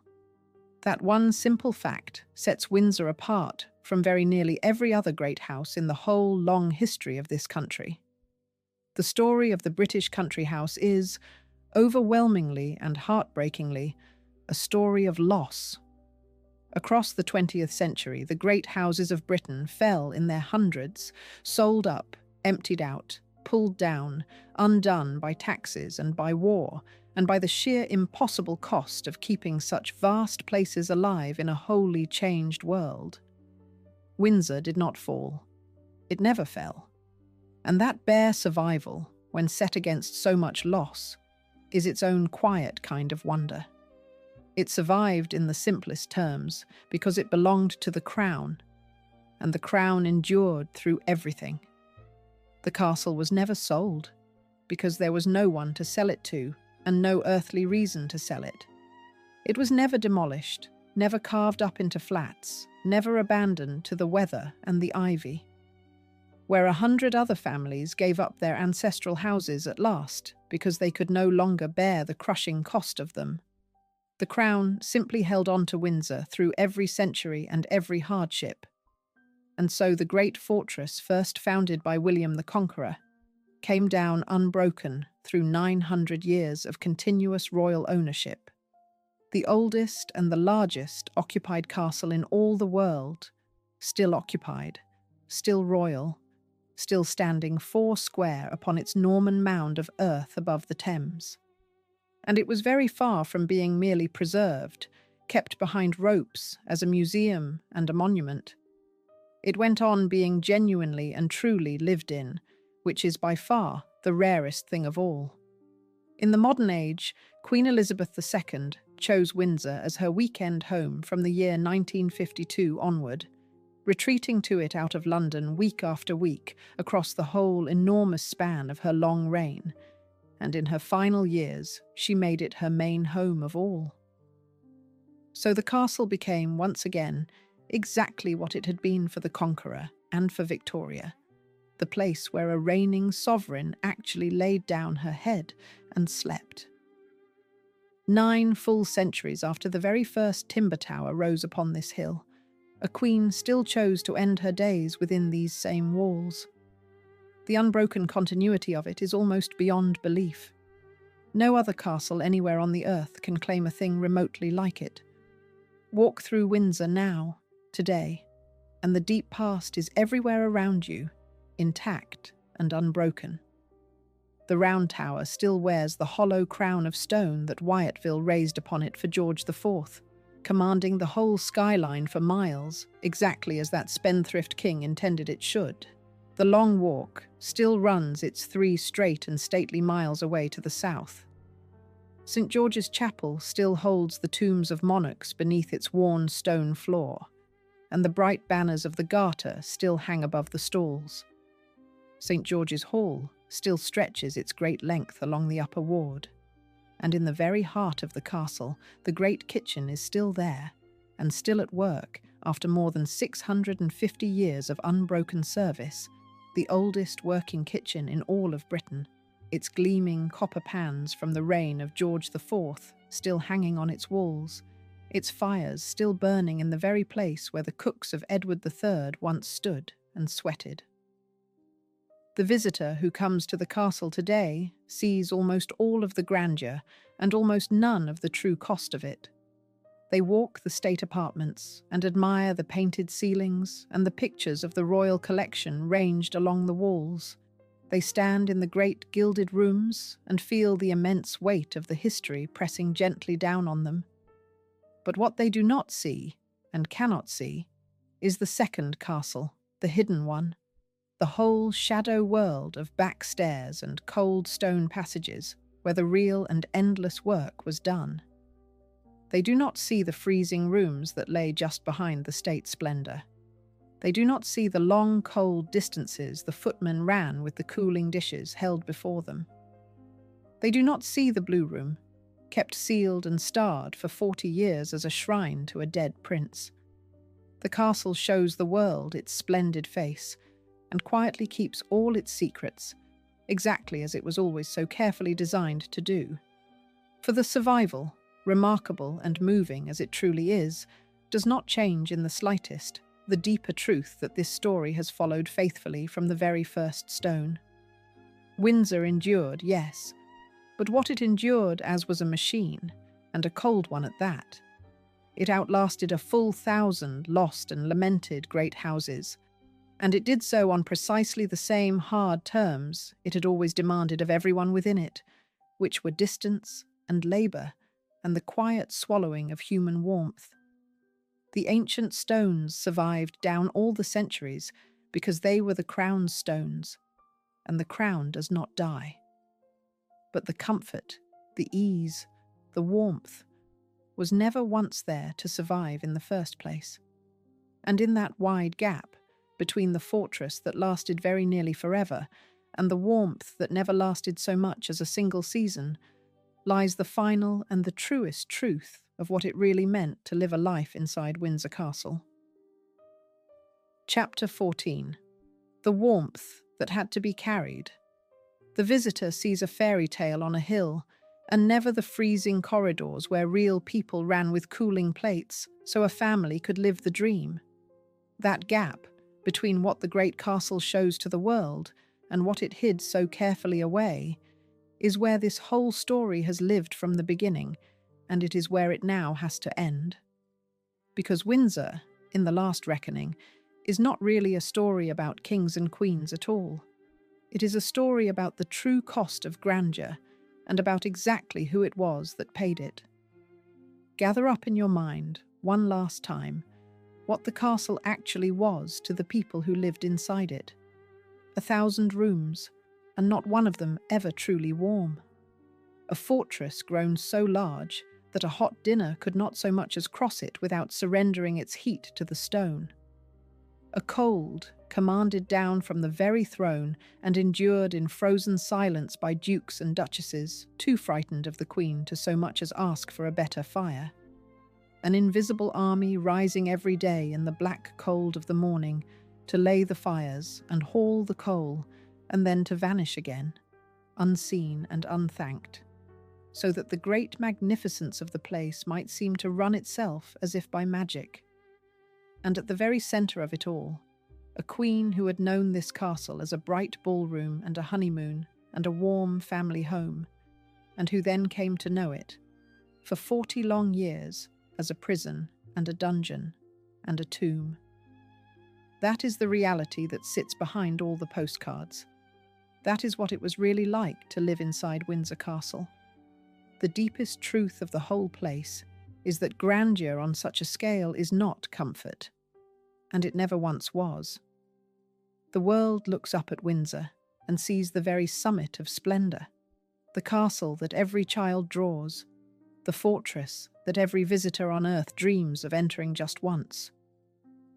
That one simple fact sets Windsor apart from very nearly every other great house in the whole long history of this country. The story of the British country house is, overwhelmingly and heartbreakingly, a story of loss. Across the 20th century, the great houses of Britain fell in their hundreds, sold up, emptied out, pulled down, undone by taxes and by war, and by the sheer impossible cost of keeping such vast places alive in a wholly changed world. Windsor did not fall. It never fell. And that bare survival, when set against so much loss, is its own quiet kind of wonder. It survived in the simplest terms because it belonged to the crown, and the crown endured through everything. The castle was never sold, because there was no one to sell it to, and no earthly reason to sell it. It was never demolished, never carved up into flats, never abandoned to the weather and the ivy. Where 100 other families gave up their ancestral houses at last because they could no longer bear the crushing cost of them, the Crown simply held on to Windsor through every century and every hardship. And so the great fortress, first founded by William the Conqueror, came down unbroken through 900 years of continuous royal ownership. The oldest and the largest occupied castle in all the world, still occupied, still royal, still standing 4 square upon its Norman mound of earth above the Thames. And it was very far from being merely preserved, kept behind ropes as a museum and a monument. It went on being genuinely and truly lived in, which is by far the rarest thing of all. In the modern age, Queen Elizabeth II chose Windsor as her weekend home from the year 1952 onward, retreating to it out of London week after week across the whole enormous span of her long reign, and in her final years she made it her main home of all. So the castle became once again exactly what it had been for the Conqueror and for Victoria, the place where a reigning sovereign actually laid down her head and slept. 9 full centuries after the very first timber tower rose upon this hill, a queen still chose to end her days within these same walls. The unbroken continuity of it is almost beyond belief. No other castle anywhere on the earth can claim a thing remotely like it. Walk through Windsor now, today, and the deep past is everywhere around you, intact and unbroken. The Round Tower still wears the hollow crown of stone that Wyatville raised upon it for George IV, commanding the whole skyline for miles, exactly as that spendthrift king intended it should. The Long Walk still runs its 3 straight and stately miles away to the south. St. George's Chapel still holds the tombs of monarchs beneath its worn stone floor, and the bright banners of the Garter still hang above the stalls. St. George's Hall still stretches its great length along the upper ward, and in the very heart of the castle, the great kitchen is still there, and still at work after more than 650 years of unbroken service, the oldest working kitchen in all of Britain, its gleaming copper pans from the reign of George IV still hanging on its walls, its fires still burning in the very place where the cooks of Edward III once stood and sweated. The visitor who comes to the castle today sees almost all of the grandeur and almost none of the true cost of it. They walk the state apartments and admire the painted ceilings and the pictures of the royal collection ranged along the walls. They stand in the great gilded rooms and feel the immense weight of the history pressing gently down on them. But what they do not see, and cannot see, is the second castle, the hidden one, the whole shadow world of back stairs and cold stone passages where the real and endless work was done. They do not see the freezing rooms that lay just behind the state splendour. They do not see the long, cold distances the footmen ran with the cooling dishes held before them. They do not see the blue room, kept sealed and starred for 40 years as a shrine to a dead prince. The castle shows the world its splendid face and quietly keeps all its secrets, exactly as it was always so carefully designed to do. For the survival, remarkable and moving as it truly is, does not change in the slightest the deeper truth that this story has followed faithfully from the very first stone. Windsor endured, yes, but what it endured as was a machine, and a cold one at that. It outlasted a full 1,000 lost and lamented great houses, and it did so on precisely the same hard terms it had always demanded of everyone within it, which were distance and labour and the quiet swallowing of human warmth. The ancient stones survived down all the centuries because they were the crown stones, and the crown does not die. But the comfort, the ease, the warmth was never once there to survive in the first place. And in that wide gap between the fortress that lasted very nearly forever and the warmth that never lasted so much as a single season, lies the final and the truest truth of what it really meant to live a life inside Windsor Castle. Chapter 14. The warmth that had to be carried. The visitor sees a fairy tale on a hill, and never the freezing corridors where real people ran with cooling plates so a family could live the dream. That gap between what the great castle shows to the world and what it hid so carefully away is where this whole story has lived from the beginning, and it is where it now has to end. Because Windsor, in the last reckoning, is not really a story about kings and queens at all. It is a story about the true cost of grandeur and about exactly who it was that paid it. Gather up in your mind, one last time, what the castle actually was to the people who lived inside it. 1,000 rooms, and not one of them ever truly warm. A fortress grown so large that a hot dinner could not so much as cross it without surrendering its heat to the stone. A cold commanded down from the very throne and endured in frozen silence by dukes and duchesses, too frightened of the queen to so much as ask for a better fire. An invisible army rising every day in the black cold of the morning to lay the fires and haul the coal, and then to vanish again, unseen and unthanked. so that the great magnificence of the place might seem to run itself as if by magic. And at the very centre of it all, a queen who had known this castle as a bright ballroom and a honeymoon and a warm family home, and who then came to know it, for 40 long years, as a prison and a dungeon and a tomb. That is the reality that sits behind all the postcards. That is what it was really like to live inside Windsor Castle. The deepest truth of the whole place is that grandeur on such a scale is not comfort, and it never once was. The world looks up at Windsor and sees the very summit of splendour, the castle that every child draws, the fortress that every visitor on earth dreams of entering just once.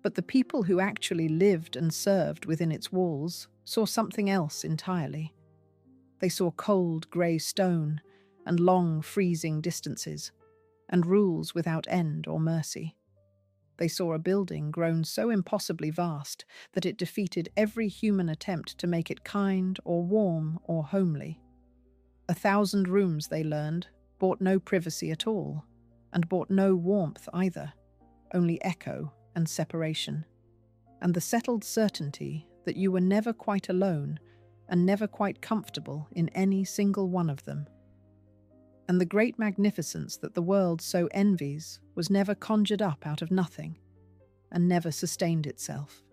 But the people who actually lived and served within its walls saw something else entirely. They saw cold grey stone and long freezing distances, and rules without end or mercy. They saw a building grown so impossibly vast that it defeated every human attempt to make it kind or warm or homely. 1,000 rooms, they learned, brought no privacy at all, and brought no warmth either, only echo and separation, and the settled certainty that you were never quite alone and never quite comfortable in any single one of them. And the great magnificence that the world so envies was never conjured up out of nothing, and never sustained itself.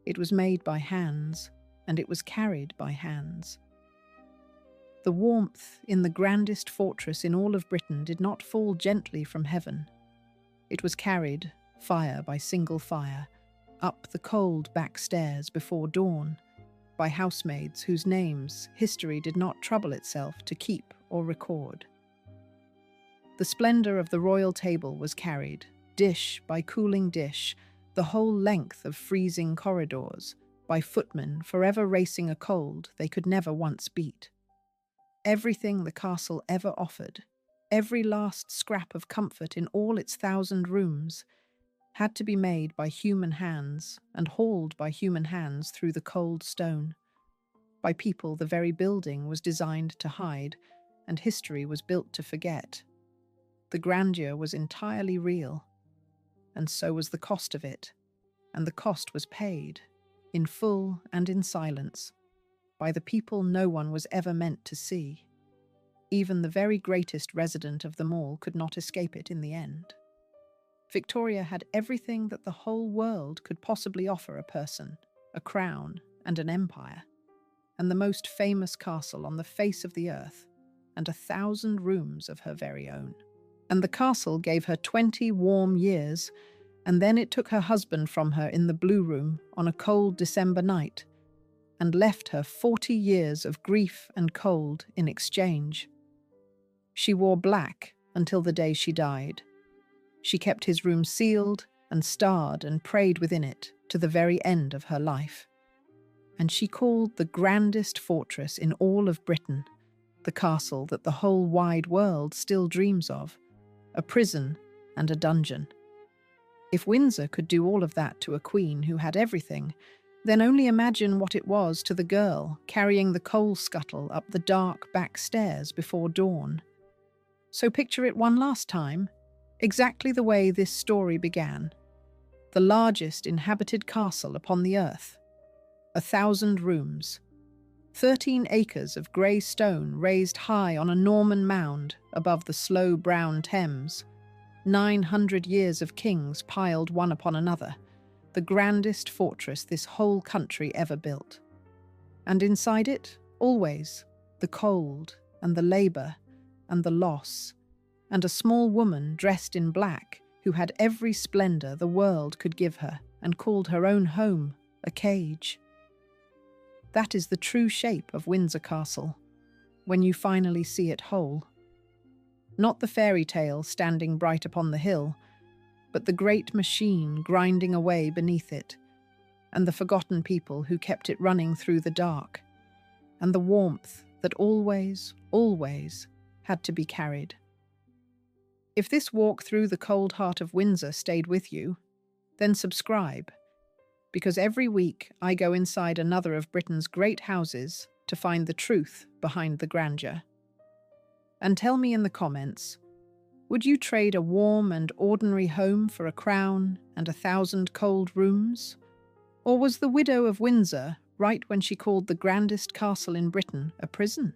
It was made by hands, and it was carried by hands. The warmth in the grandest fortress in all of Britain did not fall gently from heaven. It was carried, fire by single fire, up the cold back stairs before dawn, by housemaids whose names history did not trouble itself to keep or record. The splendour of the royal table was carried, dish by cooling dish, the whole length of freezing corridors, by footmen forever racing a cold they could never once beat. Everything the castle ever offered, every last scrap of comfort in all its 1,000 rooms, had to be made by human hands and hauled by human hands through the cold stone, by people the very building was designed to hide and history was built to forget. The grandeur was entirely real, and so was the cost of it, and the cost was paid, in full and in silence, by the people no one was ever meant to see. Even the very greatest resident of them all could not escape it in the end. Victoria had everything that the whole world could possibly offer a person, a crown and an empire, and the most famous castle on the face of the earth, and 1,000 rooms of her very own. And the castle gave her 20 warm years, and then it took her husband from her in the Blue Room on a cold December night, and left her 40 years of grief and cold in exchange. She wore black until the day she died. She kept his room sealed and starred and prayed within it to the very end of her life. And she called the grandest fortress in all of Britain, the castle that the whole wide world still dreams of, a prison and a dungeon. If Windsor could do all of that to a queen who had everything, then only imagine what it was to the girl carrying the coal scuttle up the dark back stairs before dawn. So picture it one last time, exactly the way this story began. The largest inhabited castle upon the earth. 1,000 rooms. 13 acres of grey stone raised high on a Norman mound above the slow brown Thames. 900 years of kings piled one upon another. The grandest fortress this whole country ever built. And inside it, always, the cold and the labour and the loss, and a small woman dressed in black who had every splendour the world could give her and called her own home a cage. That is the true shape of Windsor Castle, when you finally see it whole. Not the fairy tale standing bright upon the hill, but the great machine grinding away beneath it, and the forgotten people who kept it running through the dark, and the warmth that always, always had to be carried. If this walk through the cold heart of Windsor stayed with you, then subscribe, because every week I go inside another of Britain's great houses to find the truth behind the grandeur. And tell me in the comments, would you trade a warm and ordinary home for a crown and 1,000 cold rooms? Or was the Widow of Windsor right when she called the grandest castle in Britain a prison?